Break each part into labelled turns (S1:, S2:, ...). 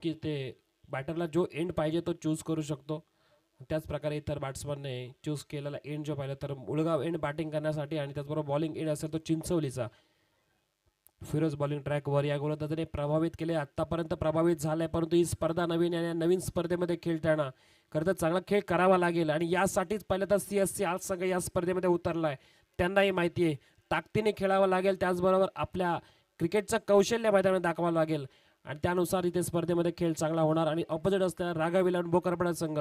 S1: की ते बॅटरला जो एंड पाहिजे तो चूज करू शकतो. त्याच प्रकारे इतर बॅट्समनने चूज केलेला एंड जो पाहिला तर मुळगाव एंड बॅटिंग करण्यासाठी आणि त्याचबरोबर बॉलिंग एंड असेल तो चिंचवलीचा. फिरोज बॉलिंग ट्रॅकवर या गोलंदाजाने प्रभावित केले, आतापर्यंत प्रभावित झालाय, परंतु ही स्पर्धा नवीन आणि नवीन स्पर्धेमध्ये खेळताना खरं तर चांगला खेळ करावा लागेल आणि यासाठीच पहिलं तर CSC आज संघ या स्पर्धेमध्ये उतरलाय. त्यांनाही माहिती आहे ताकदीने खेळावं लागेल, त्याचबरोबर आपल्या क्रिकेटचं कौशल्य मैदानात दाखवावं लागेल आणि त्यानुसार इथे स्पर्धेमध्ये खेळ चांगला होणार. आणि ऑपोजिट असताना राघविल आणि बोकरपडा संघ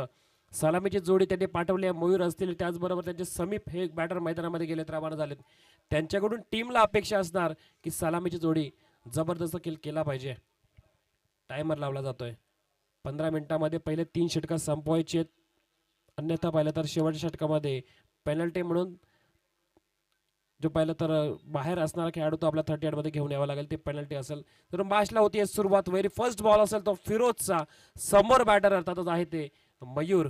S1: सलामीची जोडी त्यांनी पाठवली आहे. मयूर असतील, त्याचबरोबर त्यांचे समीप हे बॅटर मैदानामध्ये गेलेत, रवाना झालेत. त्यांच्याकडून टीमला अपेक्षा असणार की सलामीची जोडी जबरदस्त खेळ केला पाहिजे. टायमर लावला जातोय. 15 मिनिटांमध्ये पहिले 3 षटकं संपवायची आहेत, अन्यथा पाहिलं तर शेवटच्या षटकामध्ये पेनल्टी म्हणून जो पाहिलं तर बाहेर असणारा खेळाडू तो आपला 38 मध्ये घेऊन यावा लागेल, ते पेनल्टी असेल. तर मॅचला होती सुरुवात. व्हेरी फर्स्ट बॉल असेल तो फिरोजचा, समोर बॅटर अर्थातच आहे ते मयूर.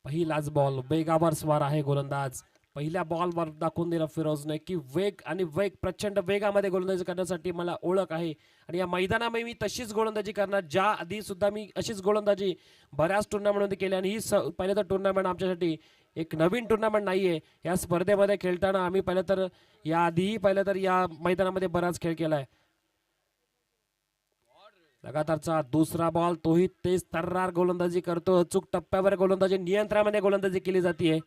S1: पहिलाच बॉल, वेगावर स्वार आहे गोलंदाज. पहिल्या बॉलवर दाखवून दिलं फिरोजने की वेग आणि वेग, प्रचंड वेगामध्ये गोलंदाजी करण्यासाठी मला ओळख आहे आणि या मैदानामध्ये मी तशीच गोलंदाजी करणार. ज्या आधी सुद्धा मी अशीच गोलंदाजी बऱ्याच टुर्नामेंटमध्ये केली आणि ही पहिलं तर टुर्नामेंट आमच्यासाठी एक नवीन टुर्नामेंट नाहीये. या स्पर्धेमध्ये खेळताना आम्ही पहिलं तर याआधीही पहिलं तर या मैदानामध्ये बराच खेळ केलाय. लगातारचा दुसरा बॉल, तोही तेज तर्रार गोलंदाजी करतो. अचूक टप्प्यावर गोलंदाजी, नियंत्रणामध्ये गोलंदाजी केली जाते.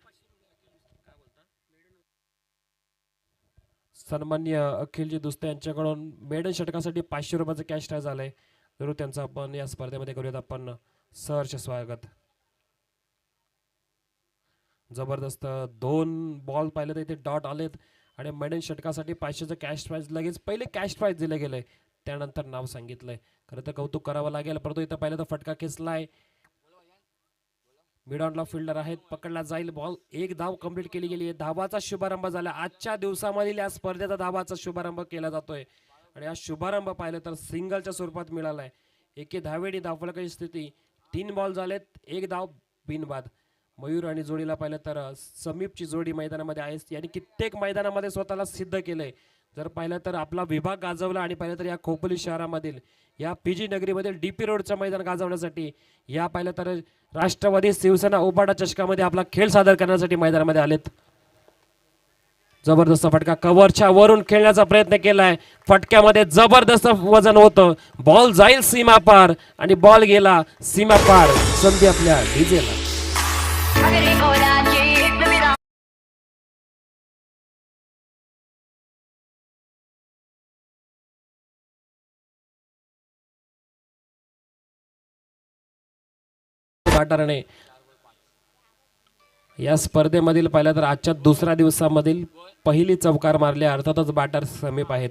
S1: सन्मान्य अखिलजी दुसते यांच्याकडून मेडन षटकासाठी 500 रुपयाचं कॅश प्राइज आलंय. जरूर त्यांचं आपण या स्पर्धेमध्ये करूयात आपण सहर्ष स्वागत. जबरदस्त 2 बॉल पाहिले तर इथे डॉट आलेत आणि मेडन षटकासाठी 500चं कॅश प्राइज लगेच पहिले कॅश प्राइज दिले गेले, त्यानंतर नाव सांगितलंय. खरं तर कौतुक करावं लागेल, परंतु इथं पाहिलं तर फटका खेचलाय. मिड ऑनला फिल्डर आहेत, पकडला जाईल बॉल. एक धाव कंप्लीट केली गेली आहे. धावाचा शुभारंभ झाला आजच्या दिवसामधील या स्पर्धेचा. धावाचा शुभारंभ केला जातोय आणि हा शुभारंभ पाहिलं तर सिंगलच्या स्वरूपात मिळालाय. एके धावेने धावफलकाची स्थिती 3 बॉल झालेत, 1 धाव बिनबाद. मयूर आणि जोडीला पाहिलं तर समीपची जोडी मैदानामध्ये आहे, यांनी कित्येक मैदानामध्ये स्वतःला सिद्ध केलंय. जर पाहिलं तर आपला विभाग गाजवला आणि पाहिलं तर या खोपोली शहरामधील या PG नगरीमधील DP रोडचं मैदान गाजवण्यासाठी या पाहिलं तर राष्ट्रवादी शिवसेना उबाडा चषकामध्ये आपला खेळ सादर करण्यासाठी मैदानामध्ये आलेत. जबरदस्त फटका, कव्हरच्या वरून खेळण्याचा प्रयत्न केलाय. फटक्यामध्ये जबरदस्त वजन होतं, बॉल जाईल सीमा पार आणि बॉल गेला सीमा पार. संधी आपल्या डीजेला. बॅटरने या स्पर्धेमधील पाहिलं तर आजच्या दुसऱ्या दिवसामधील पहिली चौकार मारली. अर्थातच बॅटर समीप आहेत.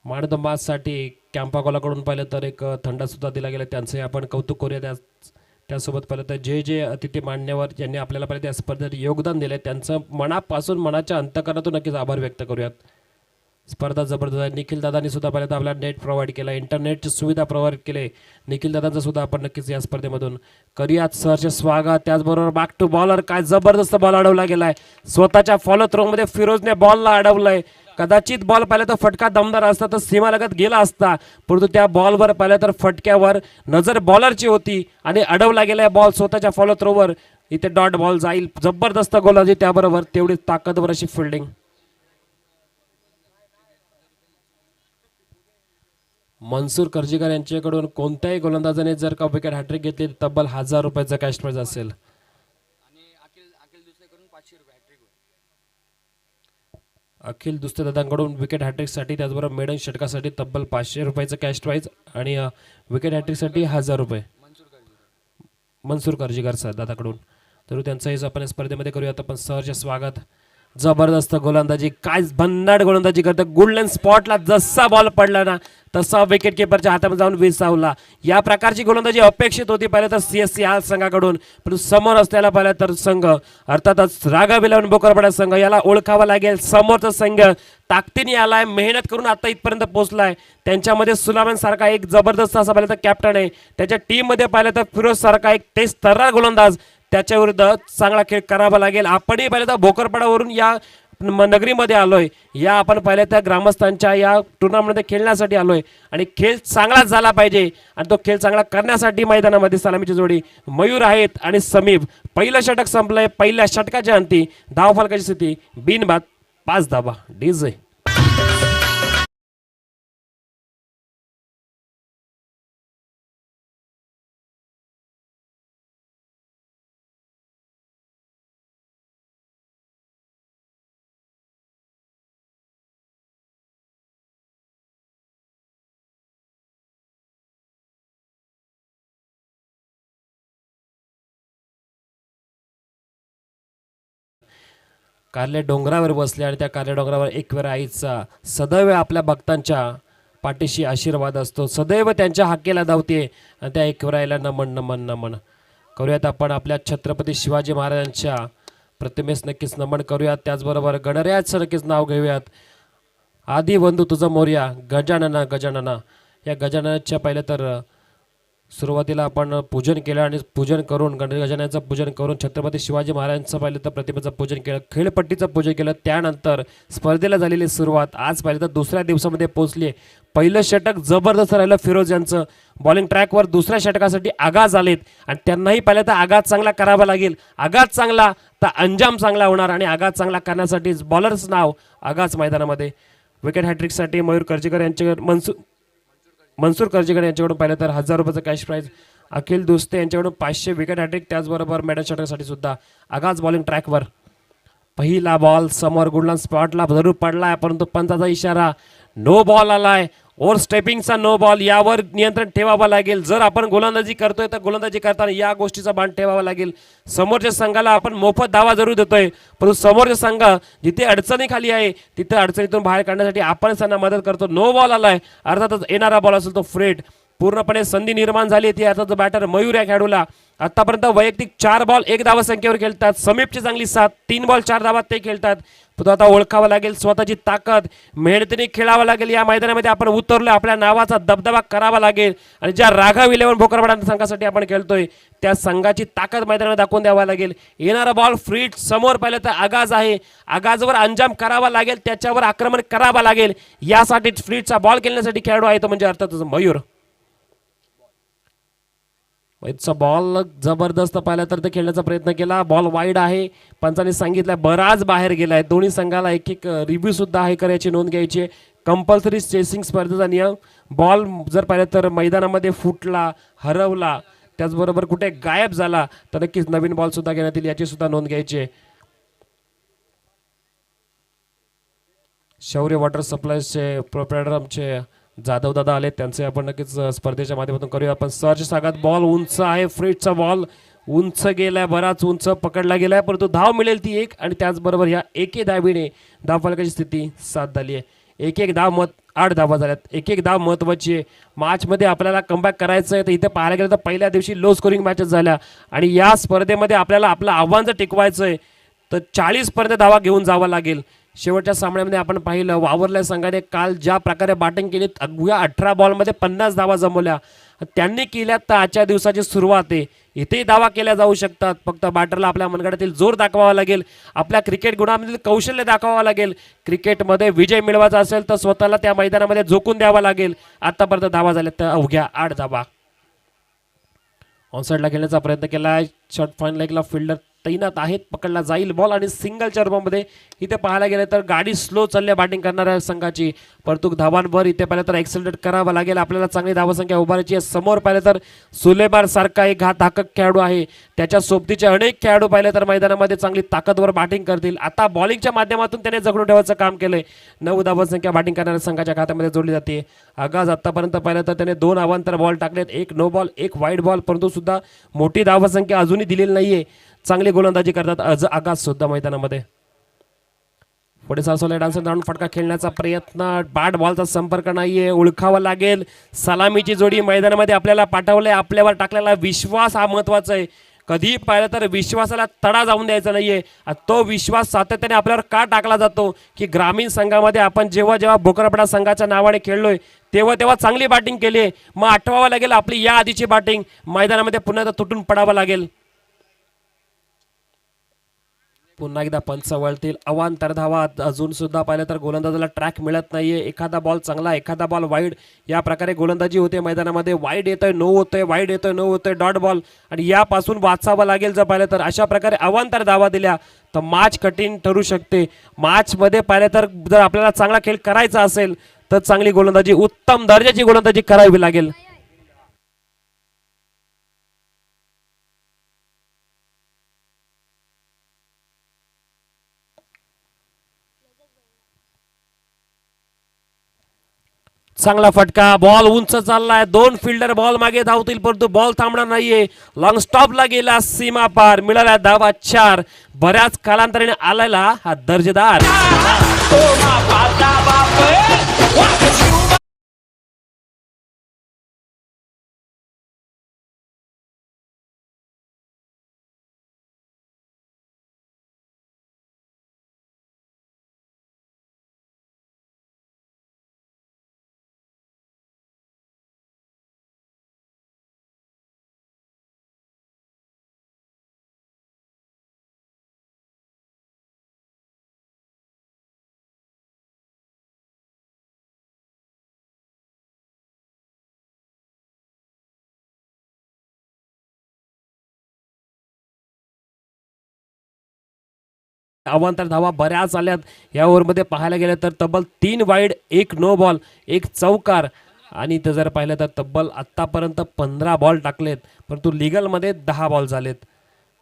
S1: माणदंबासाठी कॅम्पाकोलाकडून पाहिलं तर एक थंडा सुद्धा दिला गेला, त्यांचे आपण कौतुक करूया. त्यासोबत पाहिलं तर जे अतिथी मान्यवर ज्यांनी आपल्याला पाहिलं त्या स्पर्धेत योगदान दिले, त्यांचं मनापासून मनाच्या अंतकरणातून नक्कीच आभार व्यक्त करूयात. स्पर्धा जबरदस्त आहे. निखिल दादांनी सुद्धा पाहिलं तर आपल्याला नेट प्रोव्हाइड केला, इंटरनेटची सुविधा प्रोव्हाइड केले. निखिल दादांचं सुद्धा आपण नक्कीच या स्पर्धेमधून करूयात सहर्ष स्वागत. त्याचबरोबर बॅक टू बॉलर, काय जबरदस्त बॉल अडवला गेलाय. स्वतःच्या फॉलो थ्रो मध्ये फिरोजने बॉलला अडवलंय. कदाचित बॉल पाहिलं तर फटका दमदार असता तर सीमालगत गेला असता, परंतु त्या बॉलवर पाहिलं तर फटक्यावर नजर बॉलरची होती आणि अडवला गेलाय बॉल स्वतःच्या फॉलो थ्रोवर. इथे डॉट बॉल जाईल. जबरदस्त गोलंदाजी, त्याबरोबर तेवढी ताकदवर अशी फिल्डिंग. मनसूर कर्जीकर यांच्याकडून कोणत्याही गोलंदाजाने जर का विकेट हॅट्रिक घेतली तर तब्बल 1000 रुपयाचा कॅश प्राइज असेल. अखिल दुसरे दादांकडून विकेट हॅट्रिकसाठी त्याचबरोबर मेडन षटकासाठी तब्बल 500 रुपयाचं कॅश प्राइज आणि विकेट हॅट्रिकसाठी 1000 रुपये मनसूर कर्जीकर सर दादाकडून. तर त्यांचं आपण स्पर्धेमध्ये करूयात आपण सहर्ष स्वागत. जबरदस्त गोलंदाजी, काय भन्नाट गोलंदाजी करतं. गोल्डन स्पॉटला जसा बॉल पडला ना तसा विकेट किपरच्या हातामध्ये जाऊन विसावला. या प्रकारची गोलंदाजी अपेक्षित होती पाहिलं तर CSC आज संघाकडून, पण समोर असलेला पाहिलं तर संघ अर्थातच राघविल बोकरपडा संघ, याला ओळखावा लागेल. समोरचा संघ ताकदीने आलाय, मेहनत करून आता इथपर्यंत पोहोचलाय. त्यांच्यामध्ये सुलामान सारखा एक जबरदस्त असा पाहिलं तर कॅप्टन आहे. त्याच्या टीम मध्ये पाहिलं तर फिरोज सारखा एक तेज तर्रार गोलंदाज, त्याच्या विरुद्ध चांगला खेळ करावा लागेल. आपणही पाहिलं तर भोकरपडावरून या नगरीमध्ये आलोय, या आपण पहिल्या त्या ग्रामस्थांच्या या टुर्नामेंटमध्ये खेळण्यासाठी आलोय आणि खेळ चांगलाच झाला पाहिजे आणि तो खेळ चांगला करण्यासाठी मैदानामध्ये सलामीची जोडी मयूर आहेत आणि समीप. पहिलं षटक संपलंय, पहिल्या षटकाच्या अंती धावफलकाची स्थिती बिनबाद 5 धावा. डीजे कारले डोंगरावर बसले आणि त्या कारले डोंगरावर एकवेळ आईचा सदैव आपल्या भक्तांच्या पाठीशी आशीर्वाद असतो, सदैव त्यांच्या हाकेला धावते आणि त्या एकवेळाला नमन नमन नमन करूयात. आपण आपल्या छत्रपती शिवाजी महाराजांच्या प्रतिमेस नक्कीच नमन करूयात. त्याचबरोबर गणरायाचं नक्कीच नाव घेऊयात. आदी बंधू तुझं मोर्या गजानना गजानना. या गजाननाच्या पहिले तर सुरुवातीला आपण पूजन केलं आणि पूजन करून गजाननाचं पूजन करून छत्रपती शिवाजी महाराजांचं पाहिलं तर प्रतिमेचं पूजन केलं, खेळपट्टीचं पूजन केलं. त्यानंतर स्पर्धेला झालेली सुरुवात आज पाहिलं तर दुसऱ्या दिवसामध्ये पोहोचली. पहिलं षटक जबरदस्त राहिलं फिरोज यांचं. बॉलिंग ट्रॅकवर दुसऱ्या षटकासाठी आगाज आलेत आणि त्यांनाही पाहिलं तर आगाज चांगला करावा लागेल. आगाज चांगला तर अंजाम चांगला होणार आणि आगाज चांगला करण्यासाठी बॉलरचं नाव आगाज मैदानामध्ये. विकेट हॅट्रिकसाठी मयूर कर्जीकर यांच्याकडे मनसूर कर्जीकर यांच्याकडून पाहिलं तर 1000 रुपयाचं कॅश प्राईज. अखिल दुस्ते यांच्याकडून 500 विकेट हॅट्रिक. त्याचबरोबर मेडल षटकासाठी सुद्धा आगाज बॉलिंग ट्रॅकवर. पहिला बॉल समोर गुडलंड स्पॉटला जरूर पडलाय परंतु पंचाचा इशारा नो बॉल आलाय. ओव्हर स्टेपिंगचा नो बॉल, यावर नियंत्रण ठेवावं लागेल. जर आपण गोलंदाजी करतोय तर गोलंदाजी करताना या गोष्टीचा बाण ठेवावा लागेल. समोरच्या संघाला आपण मोफत धावा जरूर देतोय परंतु समोरच्या संघ जिथे अडचणी खाली आहे तिथे अडचणीतून बाहेर काढण्यासाठी आपण त्यांना मदत करतो. नो बॉल आलाय, अर्थातच येणारा बॉल असेल तो फ्रेट. पूर्णपणे संधी निर्माण झाली ती अर्थात बॅटर मयूर या खेळाडूला. आतापर्यंत वैयक्तिक 4 बॉल 1 धावा संख्येवर खेळतात. समीपची चांगली साथ, 3 बॉल 4 धावा ते खेळतात. तो आता ओळखावा लागेल स्वतःची ताकद, मेहनतीने खेळावं लागेल. या मैदानामध्ये आपण उतरलो, आपल्या नावाचा दबदबा करावा लागेल आणि ज्या राघव 11 भोकरवाडा संघासाठी आपण खेळतोय त्या संघाची ताकद मैदानामध्ये दाखवून द्यावा लागेल. येणारा बॉल फ्रीट समोर पाहिलं तर आगाज आहे, आगाजवर अंजाम करावा लागेल, त्याच्यावर आक्रमण करावा लागेल. यासाठी फ्रीटचा बॉल खेळण्यासाठी खेळाडू आहे तो म्हणजे अर्थातच मयूर. चा बॉल जबरदस्त पाहिला तर ते खेळण्याचा प्रयत्न केला. बॉल वाईड आहे, पंचांनी सांगितलं बराच बाहेर गेलाय. दोन्ही संघाला एक एक रिव्ह्यू सुद्धा आहे करायची, नोंद घ्यायची. कंपल्सरी चेसिंग स्पर्धेचा नियम. बॉल जर पाहिलं तर मैदानामध्ये फुटला, हरवला, त्याचबरोबर कुठे गायब झाला तर नक्कीच नवीन बॉल सुद्धा घेण्यात येईल, याची सुद्धा नोंद घ्यायची. शौर्य वॉटर सप्लायचे प्रोप्रायटर आमचे जाधव दादा आले, त्यांचे आपण नक्कीच स्पर्धेच्या माध्यमातून करूया. आपण सरच्या सागात बॉल उंच आहे, फ्रीटचा बॉल उंच गेलाय, बराच उंच पकडला गेलाय परंतु धाव मिळेल ती एक आणि त्याचबरोबर या एके धावीने धावफलकाची स्थिती 7 झाली आहे. एक धाव 8 धावा झाल्यात. एक धाव महत्वाची आहे. मॅचमध्ये आपल्याला कमबॅक करायचं आहे तर इथे पाहायला गेलं तर पहिल्या दिवशी लो स्कोरिंग मॅचेस झाल्या आणि या स्पर्धेमध्ये आपल्याला आपलं आव्हान जर टिकवायचं आहे तर 40 पर्यंत धावा घेऊन जावं लागेल. शेवटच्या सामन्यामध्ये आपण पाहिलं वावरल्या संघाने काल ज्या प्रकारे बॅटिंग केली, अगदी 18 बॉलमध्ये 50 धावा जमवल्या त्यांनी केल्या. तर आजच्या दिवसाची सुरुवात आहे, इथेही धावा केल्या जाऊ शकतात. फक्त बॅटरला आपल्या मनगटातील जोर दाखवावा लागेल, आपल्या क्रिकेट गुणामधील कौशल्य दाखवावं लागेल. क्रिकेटमध्ये विजय मिळवायचा असेल तर स्वतःला त्या मैदानामध्ये झोकून द्यावा लागेल. आतापर्यंत धावा झाल्या तर अवघ्या 8 धावा. ऑनसाइडला खेळण्याचा प्रयत्न केला, शॉर्ट फाईन लेगला फिल्डर तैनात आहेत, पकडला जाईल बॉल आणि सिंगलच्या रूपामध्ये इथे पाहायला गेलं तर गाडी स्लो चालली बॅटिंग करणाऱ्या संघाची. परंतु धावांवर इथे पाहिलं तर एक्सेलरेट करावं लागेल, आपल्याला चांगली धावसंख्या उभारायची आहे. समोर पाहिलं तर सुलेमान सारखा एक घातक खेळाडू आहे, त्याच्या सोबतीचे अनेक खेळाडू पाहिले तर मैदानामध्ये चांगली ताकदवर बॅटिंग करतील. आता बॉलिंगच्या माध्यमातून त्याने जगणून ठेवायचं काम केलंय. 9 धावसंख्या बॅटिंग करणाऱ्या संघाच्या खात्यामध्ये जोडली जाते. आगाज आतापर्यंत पाहिलं तर त्याने 2 अवांतर बॉल टाकलेत, 1 नो बॉल 1 वाईड बॉल, परंतु सुद्धा मोठी धावसंख्या अजूनही दिलेली नाहीये. चांगली गोलंदाजी करतात आगाज सुद्धा मैदानामध्ये. पुढे सासवले डान्सर राऊंड फटका खेळण्याचा प्रयत्न, बॅट बॉलचा संपर्क नाहीये, ओळखावा लागेल. सलामीची जोडी मैदानामध्ये आपल्याला पाठवलंय, आपल्यावर टाकलेला विश्वास हा महत्वाचा आहे. कधी पाहिलं तर विश्वासाला तडा जाऊन द्यायचा नाहीये. तो विश्वास सातत्याने आपल्यावर का टाकला जातो की ग्रामीण संघामध्ये आपण जेव्हा जेव्हा भोकरपडा संघाच्या नावाने खेळलोय तेव्हा तेव्हा चांगली बॅटिंग केली आहे. मग आठवावं लागेल आपली या आधीची बॅटिंग, मैदानामध्ये पुन्हा तुटून पडावं लागेल. पुन्हा एकदा पंच वळतील. अवांतर धावा. अजून सुद्धा पाहिलं तर गोलंदाजाला ट्रॅक मिळत नाहीये. एखादा बॉल चांगला, एखादा बॉल वाईड, या प्रकारे गोलंदाजी होते मैदानामध्ये. वाईड येतोय, नो होतोय, वाईड येतोय, नो होतोय, डॉट बॉल, आणि यापासून वाचावं लागेल. जर पाहिलं तर अशा प्रकारे अवांतर धावा दिल्या तर मॅच कठीण ठरू शकते. मॅच मध्ये पाहिलं तर जर आपल्याला चांगला खेळ करायचा असेल तर चांगली गोलंदाजी, उत्तम दर्जाची गोलंदाजी करावी लागेल. चांगला फटका. बॉल उंच चाललाय. दोन फिल्डर बॉल मागे धावतील परंतु बॉल थांबणार नाहीये. लॉंग स्टॉपला गेला. सीमा पार. मिळाला धावा 4. बऱ्याच कालांतराने आलेला हा दर्जेदार. अवांतर धावा बऱ्याच आल्यात या ओव्हरमध्ये पाहायला गेलं तर. तब्बल 3 वाईड, 1 नो बॉल, 1 चौकार, आणि ते जर पाहिलं तर तब्बल आतापर्यंत 15 बॉल टाकलेत परंतु लिगलमध्ये 10 बॉल झालेत.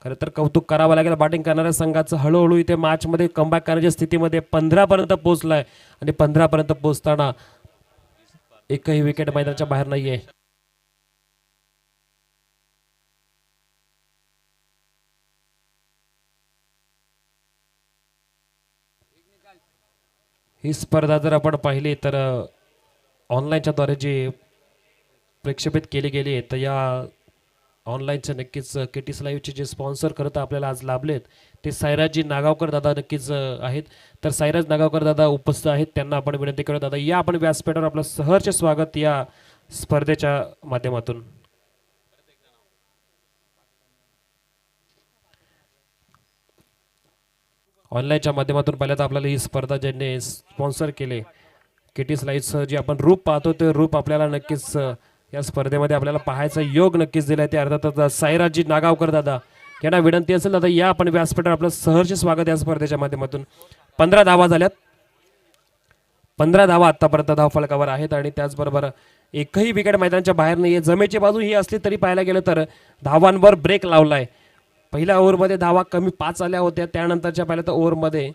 S1: खरं तर कौतुक करावं लागेल बॅटिंग करणाऱ्या संघाचं. हळूहळू इथे मॅचमध्ये कमबॅक करण्याच्या स्थितीमध्ये 15 पर्यंत पोहोचलाय, आणि 15 पर्यंत पोहोचताना एकही विकेट मैदानाच्या बाहेर नाहीये. ही स्पर्धा जर आपण पाहिली तर ऑनलाईनच्या द्वारे जी प्रक्षेपित केली गेली आहे, तर या ऑनलाईनचे नक्कीच केटीस लाईव्हचे जे स्पॉन्सर करत आपल्याला आज लाभलेत ते सायराजजी नागावकर दादा नक्कीच आहेत. तर सायराज नागावकर दादा उपस्थित आहेत, त्यांना आपण विनंती करू. दादा या आपण व्यासपीठावर आपलं सहर्ष स्वागत या स्पर्धेच्या माध्यमातून. ऑनलाईनच्या माध्यमातून पाहिलं तर आपल्याला ही स्पर्धा ज्यांनी स्पॉन्सर केले केटीस लाईव्हचं जे आपण रूप पाहतो ते रूप आपल्याला नक्कीच या स्पर्धेमध्ये आपल्याला पाहायचा योग नक्कीच दिलाय. ते अर्थातच सायराजजी नागावकर दादा यांना विनंती असेल दादा या आपण व्यासपीठावर आपलं सहर्ष स्वागत या स्पर्धेच्या माध्यमातून. 15 धावा झाल्यात. 15 धावा आतापर्यंत धावफलकावर आहेत, आणि त्याचबरोबर एकही विकेट मैदानाच्या बाहेर नाहीये. जमेची बाजू ही असली तरी पाहायला गेलं तर धावांवर ब्रेक लावलाय. पहिल्या ओव्हरमध्ये धावा कमी 5 आल्या होत्या, त्यानंतरच्या पहिल्या तर ओव्हरमध्ये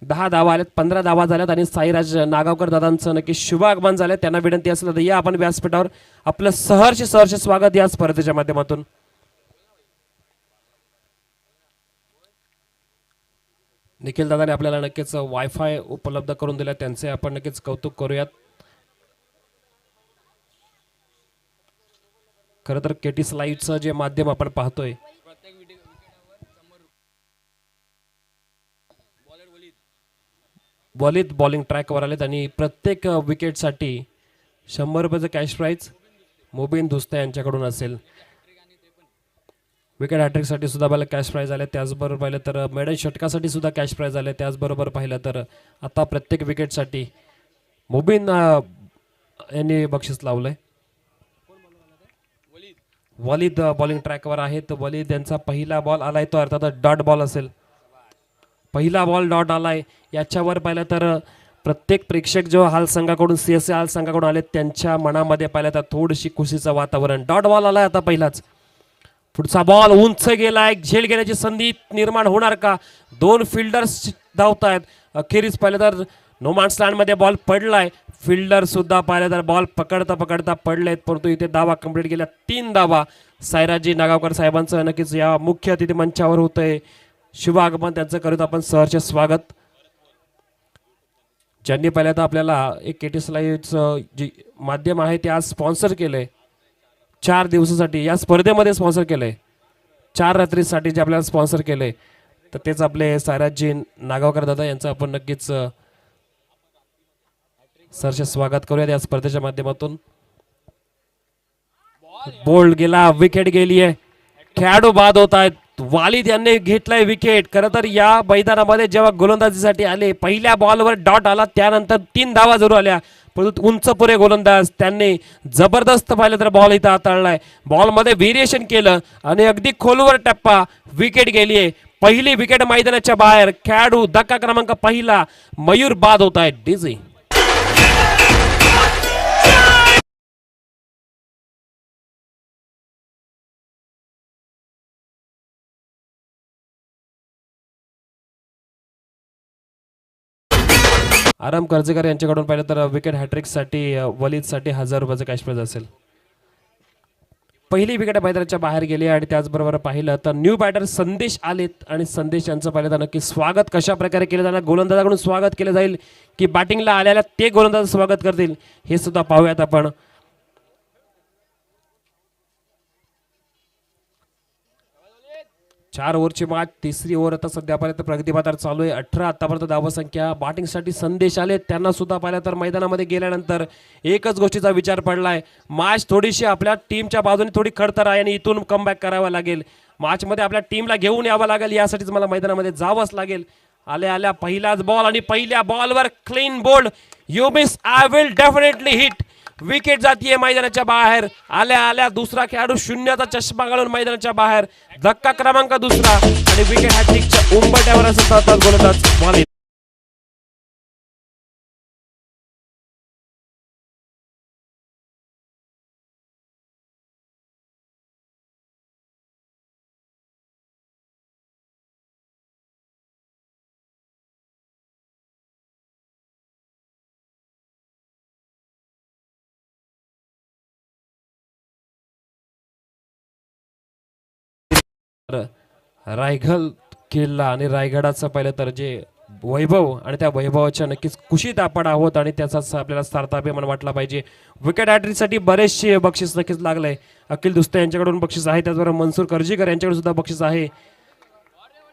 S1: 10 धावा आल्यात, 15 धावा झाल्यात, आणि साईराज नागावकर दादांचं नक्की शुभ आगमन झालं. त्यांना विनंती असेल तर या आपण व्यासपीठावर आपलं सहर्ष स्वागत या स्पर्धेच्या माध्यमातून. निखिल दादाने आपल्याला नक्कीच वायफाय उपलब्ध करून दिला, त्यांचे आपण नक्कीच कौतुक करूयात. खरं तर केटीस लाईव्हचं जे माध्यम आपण पाहतोय, वलिद बॉलिंग ट्रॅकवर आलेत, आणि प्रत्येक विकेटसाठी 100 रुपयाचं कॅश प्राईज मोबिन धुस्ते यांच्याकडून असेल. विकेट हॅट्रिकसाठी सुद्धा पाहिलं कॅश प्राईज आले. त्याचबरोबर पाहिलं तर मेडन षटकासाठी सुद्धा कॅश प्राईज आले. त्याचबरोबर पाहिलं तर आता प्रत्येक विकेटसाठी मोबिन यांनी बक्षीस लावलंय. वलिद बॉलिंग ट्रॅकवर आहेत. वलिद यांचा पहिला बॉल आलाय तो अर्थात डॉट बॉल असेल. पहिला बॉल डॉट आलाय. याच्यावर पाहिलं तर प्रत्येक प्रेक्षक जो हाल संघाकडून CSA हाल संघाकडून आले त्यांच्या मनामध्ये पाहिलं तर थोडीशी खुशीचं वातावरण. डॉट बॉल आलाय आता पहिलाच. पुढचा बॉल उंच गेलाय. झेल घेण्याची संधी निर्माण होणार का? 2 फिल्डर्स धावतायत. अखेरीस पाहिलं तर नो मॅन्स लँडमध्ये बॉल पडलाय. फिल्डर सुद्धा पाहिलं तर बॉल पकडता पडलेत, परंतु इथे धावा कंप्लीट केल्या. 3 धावा सायराजी नागावकर साहेबांचं नक्कीच या मुख्य अतिथी मंचावर होतंय. शुभ आगमन त्यांचं करूत आपण सहर्ष स्वागत. ज्यांनी पहिल्या तर आपल्याला एक केटीस लाईव्हचं जे माध्यम आहे ते आज स्पॉन्सर केलंय 4 दिवसासाठी, या स्पर्धेमध्ये स्पॉन्सर केलंय 4 रात्रीसाठी जे आपल्याला स्पॉन्सर केलंय, तर तेच आपले सायराजजी नागावकर दादा यांचं आपण नक्कीच सहर्ष स्वागत करूया या स्पर्धेच्या माध्यमातून. बोल्ड गेला, विकेट गेली आहे, खेळाडू बाद होत आहेत. वालिद यांनी घेतलाय विकेट. खरं तर या मैदानामध्ये जेव्हा गोलंदाजीसाठी आले पहिल्या बॉलवर डॉट आला, त्यानंतर 3 धावा जरूर आल्या, परंतु उंच पुरे गोलंदाज त्यांनी जबरदस्त पाहिलं तर बॉल इथं हाताळलाय. बॉलमध्ये व्हेरिएशन केलं आणि अगदी खोलवर टप्पा, विकेट गेलीये. पहिली विकेट मैदानाच्या बाहेर. खेळाडू धक्का क्रमांक पहिला मयूर बाद होत आहे. डीजी आराम कर्जेकर यांच्याकडून पाहिलं तर विकेट हॅट्रिकसाठी वलीदसाठी 1000 रुपयाचं कॅश प्राइज असेल. पहिली विकेट मैदानाच्या बाहेर गेली आणि त्याचबरोबर पाहिलं तर न्यू बॅटर संदेश आलेत आणि संदेश यांचं पाहिलं तर नक्की स्वागत कशा प्रकारे केलं जाणार, गोलंदाजाकडून स्वागत केलं जाईल की बॅटिंगला आलेल्या ते गोलंदाज स्वागत करतील हे सुद्धा पाहूयात आपण. 4 ओव्हरची मॅच, तिसरी ओव्हर आता सध्यापर्यंत प्रगतीपथावर चालू आहे. 18 आतापर्यंत धावसंख्या. बॅटिंगसाठी संदेश आले, त्यांना सुद्धा पाहिलं तर मैदानामध्ये गेल्यानंतर एकच गोष्टीचा विचार पडलाय, मॅच थोडीशी आपल्या टीमच्या बाजूने थोडी खडतर आहे आणि इथून कमबॅक करावं लागेल. मॅचमध्ये आपल्या टीमला घेऊन यावं लागेल, यासाठीच मला मैदानामध्ये जावंच लागेल. आल्या आल्या पहिलाच बॉल आणि पहिल्या बॉलवर clean bowled. You miss, I will definitely hit. Wicket जातीये मैदानाच्या बाहेर. आल्या आल्या दुसरा खेळाडू शून्याचा चष्मा घालून मैदानाच्या बाहेर. धक्का क्रमांक दुसरा आणि विकेट हॅट्रिकच्या उंबरठ्यावर असतात गोलंदाज वालिद. रायगड किल्ला आणि रायगडाचं पाहिलं तर जे वैभव आणि त्या वैभवाच्या नक्कीच कुशीत आपण आहोत आणि त्याचाच आपल्याला सार्थाभिमान वाटला पाहिजे. विकेट हॅट्रिकसाठी बरेचसे बक्षीस नक्कीच लागलंय. अखिल दुस्ते यांच्याकडून बक्षीस आहे, त्याचबरोबर मनसूर कर्जीकर यांच्याकडून सुद्धा बक्षीस आहे.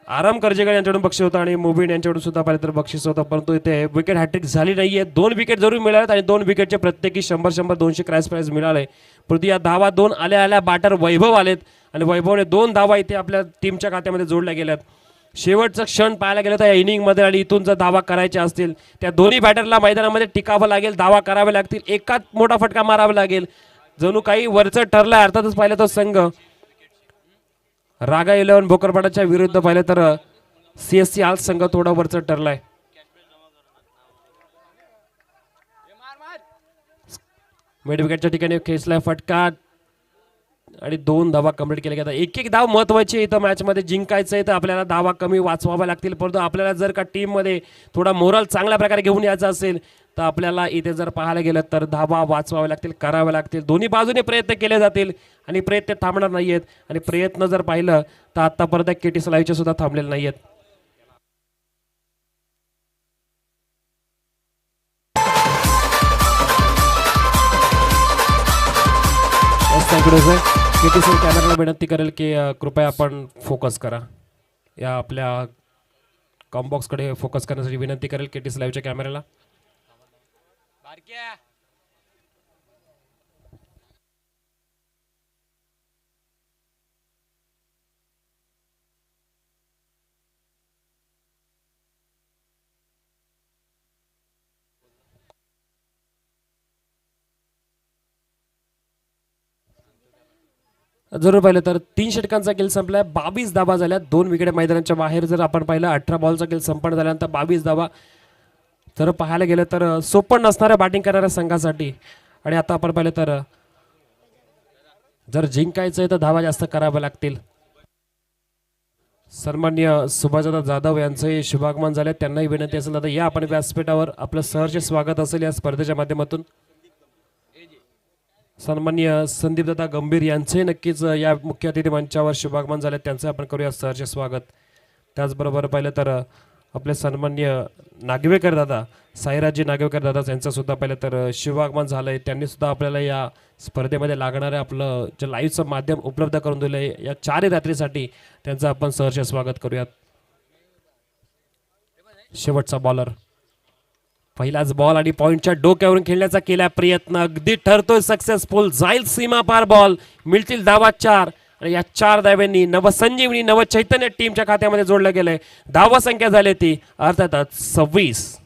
S1: आराम कर्जेकर यांच्याकडून बक्षीस होतं आणि मुबीन यांच्याकडून सुद्धा पाहिलं तर बक्षीस होतं, परंतु इथे विकेट हॅट्रिक झाली नाहीये. 2 विकेट जरूर मिळाल्यात आणि 2 विकेटचे प्रत्येकी 100-100 200 क्रॅश प्राइज मिळाले. परंतु या धावा 2 आल्या आल्या बॅटर वैभव आलेत आणि वैभवने 2 धावा इथे आपल्या टीमच्या खात्यामध्ये जोडल्या गेल्यात. शेवटचा क्षण पाहायला गेलं तर या इनिंगमध्ये आणि इथून जर धावा करायच्या असतील त्या दोन्ही बॅटरला मैदानामध्ये टिकावं लागेल, धावा कराव्या लागतील, एकाच मोठा फटका मारावा लागेल. जणू काही वरचं ठरलंय. अर्थातच पाहिलं तर संघ रागा 11 भोकरपाडाच्या विरुद्ध पाहिलं तर CSC आज संघ थोडा वरचं ठरलाय. मिड विकेटच्या ठिकाणी खेचलाय फटका आणि 2 धावा कंप्लीट केल्या गेल्या. एक धाव महत्वाची इथं मॅचमध्ये. जिंकायचं आहे तर आपल्याला धावा कमी वाचवाव्या लागतील, परंतु आपल्याला जर का टीममध्ये थोडा मोरल चांगल्या प्रकारे घेऊन यायचा असेल तर आपल्याला इथे जर पाहायला गेलं तर धावा वाचवाव्या लागतील, कराव्या लागतील. दोन्ही बाजूने प्रयत्न केले जातील आणि प्रयत्न थांबणार नाहीयेत. आणि प्रयत्न जर पाहिलं तर आतापर्यंत KTC लाईव्हचे सुद्धा थांबलेले नाहीयेत. KTC कॅमेराला विनंती करेल की कृपया आपण फोकस करा. या आपल्या कॉम्बॉक्सकडे फोकस करण्यासाठी विनंती करेल KTC लाईव्हच्या कॅमेऱ्याला. जरूर पाहिलं तर 3 षटकांचा खेळ संपलाय. 22 धावा झाल्या. 2 विकेट मैदानाच्या बाहेर. जर आपण पाहिलं 18 बॉलचा खेळ संपन्न झाल्यानंतर 22 धावा. जर पाहायला गेलं तर सोपं नसणाऱ्या बॅटिंग करणाऱ्या संघासाठी. आणि आता आपण पाहिलं तर जर जिंकायचं आहे तर धावा जास्त कराव्या लागतील. सन्माननीय सुभाषदादा जाधव यांचे शुभागमन झाले. त्यांनाही विनंती असेल दादा या आपण व्यासपीठावर. आपलं सहर्ष स्वागत असेल या स्पर्धेच्या माध्यमातून. सन्माननीय संदीपदादा गंभीर यांचे नक्कीच या मुख्य अतिथी मंचावर शुभागमन झाले, त्यांचं आपण करूया सहर्ष स्वागत. त्याचबरोबर पाहिलं तर आपले सन्माननीय नागवेकर दादा, साईराजी नागवेकर दादा यांचं सुद्धा पाहिलं तर शुभागमन झालंय. त्यांनी सुद्धा आपल्याला या स्पर्धेमध्ये लागणारे आपलं जे लाईव्हचं माध्यम उपलब्ध करून दिलं आहे या 4 रात्रीसाठी, त्यांचं आपण सहर्ष स्वागत करूयात. शेवटचा बॉलर. पहिलाच बॉल आणि पॉइंटच्या डोक्यावरून खेळण्याचा केला प्रयत्न. अगदी ठरतोय सक्सेसफुल. जाईल सीमा पार बॉल. मिळतील धावा 4 आणि या 4 धाब्यांनी नवसंजीवनी नवचैतन्य टीमच्या खात्यामध्ये जोडलं गेलंय. धावा संख्या झाली ती अर्थातच 26.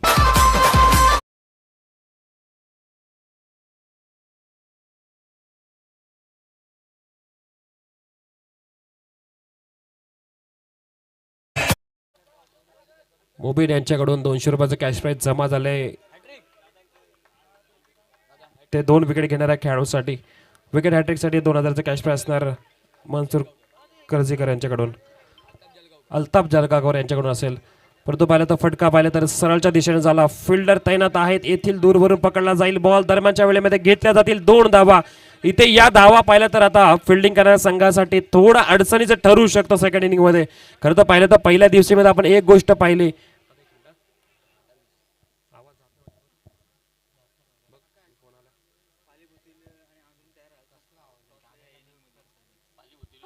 S1: मोबिन यांच्याकडून 200 रुपयाचं कॅश प्राइज जमा झालंय ते 2 विकेट घेणाऱ्या खेळाडूसाठी. विकेट हॅट्रिकसाठी 2000चं कॅश प्राइज असणार मनसूर कर्जीकर यांच्याकडून. अल्ताफ जलगावर यांच्याकडून असेल. परंतु पाहिलं तर फटका पाहिलं तर सरळच्या दिशेने झाला. फिल्डर तैनात आहेत. येथील दूरवरून पकडला जाईल बॉल. दरम्यानच्या वेळेमध्ये घेतल्या जातील 2 धावा. इथे या धावा पाहिल्या तर आता फिल्डिंग करणाऱ्या संघासाठी थोडं अडचणीचं ठरू शकतं सेकंड इनिंग मध्ये. खरं तर पाहिलं तर पहिल्या दिवशीमध्ये आपण एक गोष्ट पाहिली.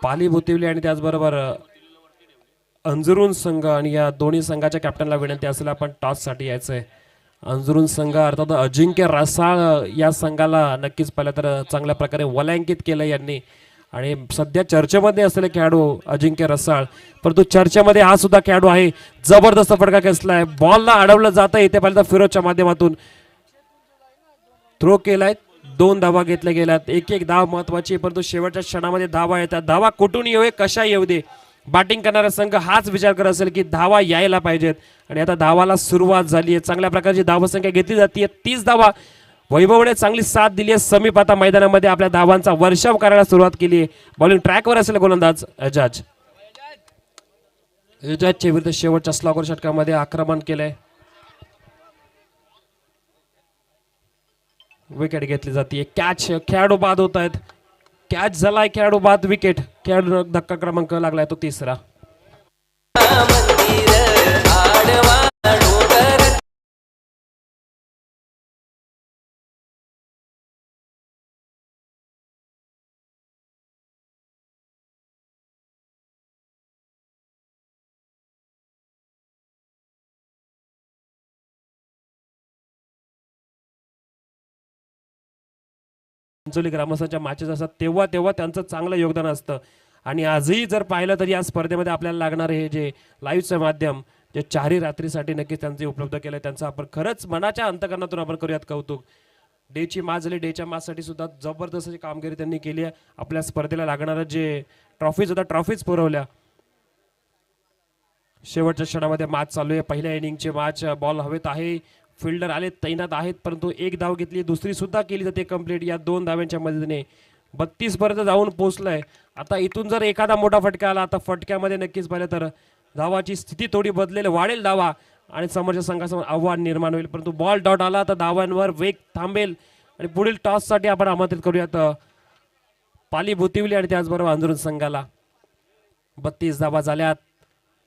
S1: पाली भुतिवली आणि त्याचबरोबर अंजुरून संघ आणि या दोन्ही संघाच्या कॅप्टनला विनंती असेल आपण टॉस साठी यायचंय. अंजुरून संघ अर्थात अजिंक्य रसाळ या संघाला नक्कीच पाहिलं तर चांगल्या प्रकारे वलयांकित केलं यांनी आणि सध्या चर्चेमध्ये असलेले खेळाडू अजिंक्य रसाळ. परंतु चर्चेमध्ये हा सुद्धा खेळाडू आहे. जबरदस्त फटका खेचलाय. बॉलला अडवलं जातं. इथे पाहिलं तर फिरोजच्या माध्यमातून थ्रो केलाय. 2 धावा घेतल्या गेल्यात. एक धाव महत्वाची. परंतु शेवटच्या क्षणामध्ये धावा येतात. धावा कुठून येऊ कशा येऊ दे बॅटिंग करणारा संघ हाच विचार करत असेल की धावा यायला पाहिजेत आणि आता धावाला सुरुवात झाली आहे. चांगल्या प्रकारची धावसंख्या घेतली जाते. 30 धावा. वैभवने चांगली साथ दिली आहे. समीप आता मैदानामध्ये आपल्या धावांचा वर्षाव करायला सुरुवात केली आहे. बॉलिंग ट्रॅकवर असेल गोलंदाज एजाज. एजाजच्या विरुद्ध शेवटच्या स्लॉगर षटकामध्ये आक्रमण केलंय. विकेट घेतली जाते. कॅच. खेळाडू बाद होत आहेत. कॅच झालाय. खेळाडू बाद. विकेट. खेळाडू धक्का क्रमांक लागलाय तो 3रा. चिंचोली ग्रामस्थांच्या मॅचेस असतात तेव्हा त्यांचं चांगलं योगदान असतं आणि आजही जर पाहिलं तर या स्पर्धेमध्ये आपल्याला लागणार हे जे लाईव्हचं माध्यम जे 4ही रात्रीसाठी नक्कीच त्यांचे उपलब्ध केलं. त्यांचं आपण खरंच मनाच्या अंतकरणातून आपण करूयात कौतुक. डेची मॅच झाली. डेच्या मॅचसाठी सुद्धा जबरदस्त कामगिरी त्यांनी केली आहे. आपल्या स्पर्धेला लागणारं जे ट्रॉफीज होता ट्रॉफीज पुरवल्या. शेवटच्या क्षणामध्ये मॅच चालू आहे. पहिल्या इनिंगची मॅच. बॉल हवेत आहे. फिल्डर आले तैनात आहेत परंतु 1 धाव घेतली. दुसरी सुद्धा केली जाते कंप्लीट. या 2 धाव्यांच्या मदतीने 32 पर्यंत जाऊन पोहोचलाय. आता इथून जर एखादा मोठा फटका आला आता फटक्यामध्ये नक्कीच पाहिलं तर धावाची स्थिती थोडी बदलेल. वाढेल धावा आणि समोरच्या संघासमोर आव्हान निर्माण होईल. परंतु बॉल डॉट आला तर धावांवर वेग थांबेल आणि पुढील टॉस साठी आपण आमंत्रित करूयात पाली भुतिवली आणि त्याचबरोबर अंजुरून संघाला. 32 धावा झाल्यात.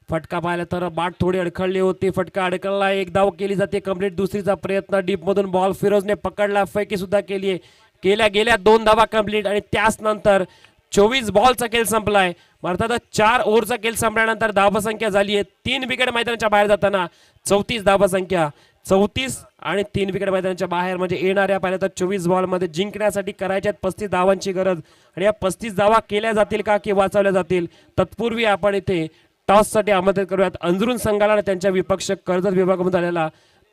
S1: फटका पाहिला तर बाट थोडी अडखळली होती. फटका अडकळला. 1 धाव केली जाते कंप्लीट. दुसरीचा प्रयत्न डीप मधून बॉल फिरोजने पकडला. फैकी सुद्धा केली आहे. केल्या गेल्या 2 धावा कंप्लीट आणि त्याच नंतर 24 बॉलचा खेळ संपलाय. अर्थात 4 ओव्हरचा खेळ संपल्यानंतर धावसंख्या झाली आहे 3 विकेट मैदानाच्या बाहेर जाताना 34 धावसंख्या. 34 आणि 3 विकेट मैदानाच्या बाहेर म्हणजे येणाऱ्या पाहिलं तर 24 बॉल मध्ये जिंकण्यासाठी करायच्यात 35 धावांची गरज आणि या 35 धावा केल्या जातील का की वाचवल्या जातील. तत्पूर्वी आपण इथे टॉस साठी आमंत्रित करूयात अंजुरून संघाला आणि त्यांच्या विपक्ष कर्जत विभागामध्ये आलेला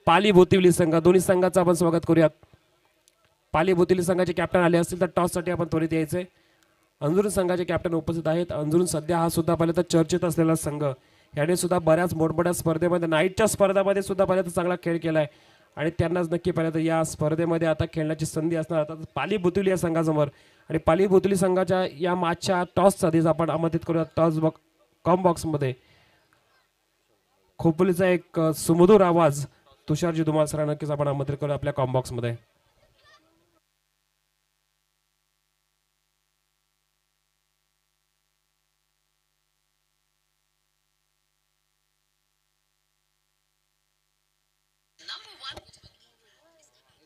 S1: पाली भुतिवली संघ. दोन्ही संघाचं आपण स्वागत करूयात. पाली भुतिवली संघाचे कॅप्टन आले असतील तर टॉस साठी आपण त्वरित यायचे. अंजुरून संघाचे कॅप्टन उपस्थित आहेत. अंजुरून सध्या हा सुद्धा पाहिलं तर चर्चेत असलेला संघ. याने सुद्धा बऱ्याच मोठमोठ्या स्पर्धेमध्ये नाईटच्या स्पर्धामध्ये सुद्धा पाहिलं तर चांगला खेळ केलाय आणि त्यांनाच नक्की पाहिलं तर या स्पर्धेमध्ये आता खेळण्याची संधी असणार. आता पाली भुतिवली या संघासमोर आणि पाली भुतिवली संघाच्या या मॅचच्या टॉस आधीच आपण आमंत्रित करूयात. टॉस कॉम बॉक्स मध्ये खोपोलीचा एक सुमधुर आवाज तुषारजी धुमाळ सरांना नक्कीच आपण आमंत्रित करूया आपल्या कॉम बॉक्स मध्ये.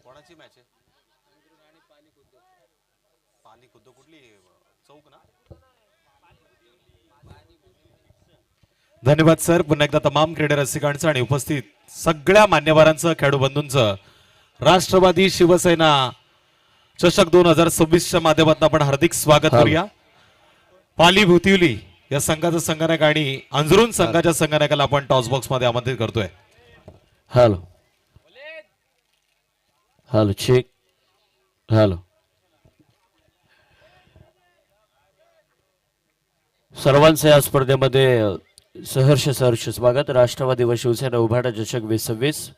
S2: कोणाची मॅच आहे? पाली खुद्द कुठली चौक ना? धन्यवाद सर. पुन्हा एकदा तमाम क्रीडा रसिकांचं आणि उपस्थित सगळ्या मान्यवरांचं खेळाडू बंधूंचं राष्ट्रवादी शिवसेना चषक 2026च्या माध्यमातून आपण हार्दिक स्वागत करूया. पाली भुतिवली या संघाचं संघनायक आणि अंजरून संघाच्या संघनायकाला आपण टॉस बॉक्स मध्ये आमंत्रित करतोय.
S3: Hello hello check hello. सर्वांचे या स्पर्धेमध्ये सहर्ष स्वागत. राष्ट्रवादी व शिवसेना उभाटा चषक 2026.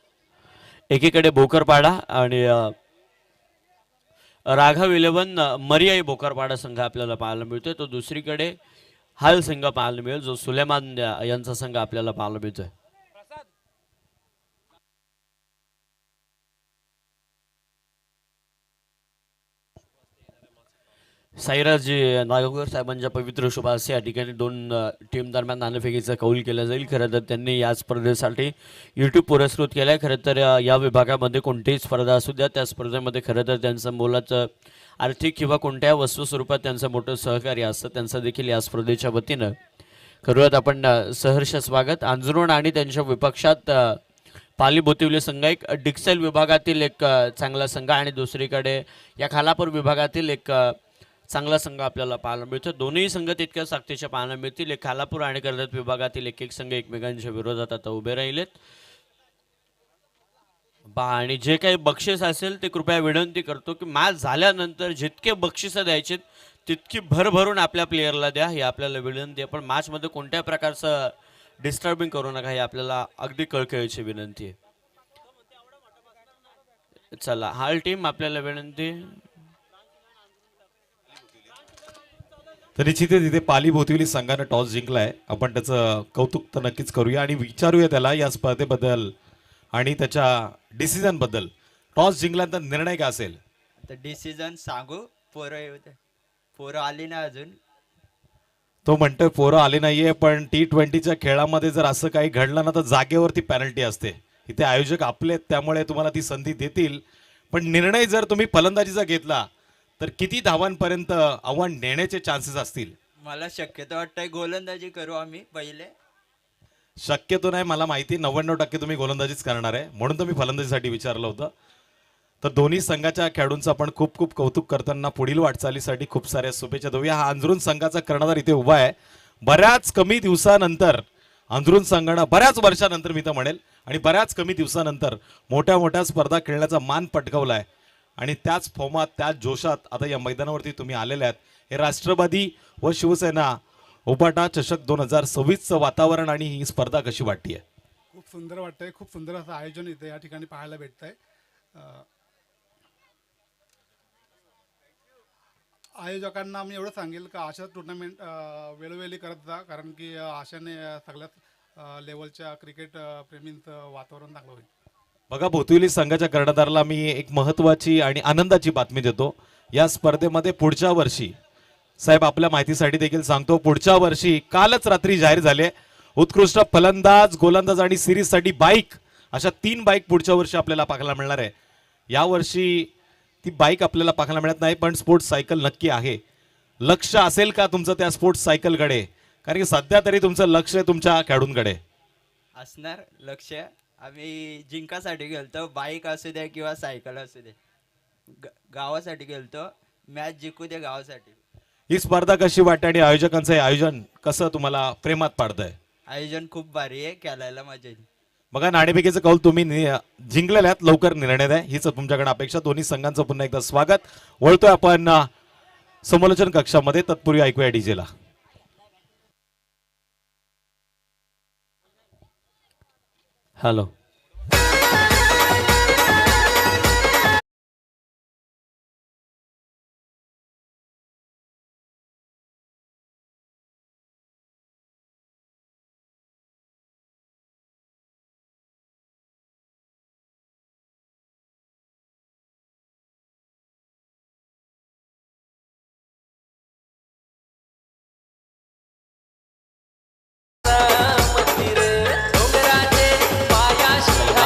S3: एकीकडे बोकरपाडा आणि राघव 11 मरियाई बोकरपाडा संघ आपल्याला पाहायला मिळतोय. तो दुसरीकडे हाल संघ पाहायला मिळेल जो सुलेमान यांचा संघ आपल्याला पाहायला मिळतोय. साईराज नागोकर साहेबांच्या पवित्र शुभास या ठिकाणी दोन टीम दरम्यान नाणेफेकीचा कौल केला जाईल. खरं तर त्यांनी या स्पर्धेसाठी यूट्यूब पुरस्कृत केला आहे. खरं तर या विभागामध्ये कोणतीही स्पर्धा असू द्या त्या स्पर्धेमध्ये खरं तर त्यांचं मोलाचं आर्थिक किंवा कोणत्या वस्तू स्वरूपात त्यांचं मोठं सहकार्य असतं. त्यांचं देखील या स्पर्धेच्या वतीनं करूयात आपण सहर्ष स्वागत. अंजरून आणि त्यांच्या विपक्षात पाली बोतिवली संघ एक डिक्सेल विभागातील एक चांगला संघ आणि दुसरीकडे या खालापूर विभागातील एक चांगला संघ आपल्याला पाहायला मिळतो. दोन्ही संघ तितक्या ताकदीच्या पाहायला मिळतील. एक खालापूर आणि कर्जत विभागातील एक एक संघ एकमेकांच्या विरोधात आता उभे राहिलेत. आणि जे काही बक्षीस असेल ते कृपया विनंती करतो की मॅच झाल्यानंतर जितके बक्षीस द्यायचे तितकी भरभरून आपल्या प्लेयरला द्या, ही आपल्याला विनंती आहे. पण मॅचमध्ये कोणत्या प्रकारचं डिस्टर्बिंग करू नका, ही आपल्याला अगदी कळकळीची विनंती आहे. चला हाल टीम आपल्याला विनंती.
S2: तर निश्चितच तिथे पाली भोतिवली संघानं टॉस जिंकलाय. आपण त्याचं कौतुक तर नक्कीच करूया आणि विचारूया त्याला या स्पर्धेबद्दल आणि त्याच्या डिसिजन बद्दल. टॉस जिंकल्यानंतर निर्णय काय असेल?
S4: तर डिसिजन सांगू. पोरं आली ना अजून.
S2: तो म्हणतोय पोरं आले नाहीये, पण T20च्या खेळामध्ये जर असं काही घडलं ना तर जागेवरती पेनल्टी असते. इथे आयोजक आपले आहेत, त्यामुळे तुम्हाला ती संधी देतील. पण निर्णय जर तुम्ही फलंदाजीचा घेतला तर किती धावांपर्यंत आव्हान नेण्याचे चान्सेस असतील?
S4: मला शक्यतो वाटतंय गोलंदाजी करू आम्ही पहिले.
S2: शक्यतो नाही, मला माहिती 99% तुम्ही गोलंदाजीच करणार आहे, म्हणून तर मी फलंदाजीसाठी विचारलं होतं. तर दोन्ही संघाच्या खेळाडूंचं आपण खूप खूप कौतुक करताना पुढील वाटचालीसाठी खूप साऱ्या शुभेच्छा देऊया. हा अंजरून संघाचा कर्णधार इथे उभा आहे. बऱ्याच कमी दिवसानंतर अंजरून संघानं बऱ्याच वर्षानंतर मी तर म्हणेल आणि बऱ्याच कमी दिवसानंतर मोठ्या मोठ्या स्पर्धा खेळण्याचा मान पटकावलाय आणि त्याच फॉर्मात त्याच जोशात आता या मैदानावरती तुम्ही आलेले आहात. हे राष्ट्रवादी व शिवसेना उबाटा चषक 2026चं वातावरण आणि ही स्पर्धा कशी वाटते?
S5: खूप सुंदर वाटतंय. खूप सुंदर असं आयोजन इथे या ठिकाणी पाहायला भेटतंय. आयोजकांना मी एवढं सांगेल का अशा टुर्नामेंट वेळोवेळी करत जा, कारण की अशाने सगळ्यात लेवलच्या क्रिकेट प्रेमींचं वातावरण चांगलं होईल.
S2: बघा, भोतिवली संघाच्या कर्णधाराला मी एक महत्वाची आणि आनंदाची बातमी देतो. या स्पर्धेमध्ये पुढच्या वर्षी, साहेब आपल्या माहितीसाठी देखील सांगतो, पुढच्या वर्षी कालच रात्री जाहीर झाले उत्कृष्ट फलंदाज, गोलंदाज आणि सिरीजसाठी बाईक, अशा 3 बाईक पुढच्या वर्षी आपल्याला पाहायला मिळणार आहे. या वर्षी ती बाईक आपल्याला पाहायला मिळत नाही, पण स्पोर्ट्स सायकल नक्की आहे. लक्ष असेल का तुमचं त्या स्पोर्ट्स सायकलकडे? कारण की सध्या तरी तुमचं लक्ष आहे तुमच्या खेळाडूंकडे.
S4: असणार लक्ष. आम्ही जिंकासाठी गेलतो, बाईक असू दे किंवा सायकल असू दे, गावासाठी गेलतो. मॅच जिंकू दे गावासाठी.
S2: ही स्पर्धा कशी वाटते आणि आयोजकांचं हे आयोजन कसं तुम्हाला प्रेमात पाडतंय?
S4: आयोजन खूप भारी आहे, खेळायला मजा येईल.
S2: बघा, नाणेफेकीचं कौल तुम्ही जिंकलेल्या आहेत, लवकर निर्णय द्या हीच तुमच्याकडे अपेक्षा. दोन्ही संघांचं पुन्हा एकदा स्वागत. वळतोय आपण समालोचन कक्षामध्ये. तत्पूर्वी ऐकूया डीजेला.
S3: हॅलो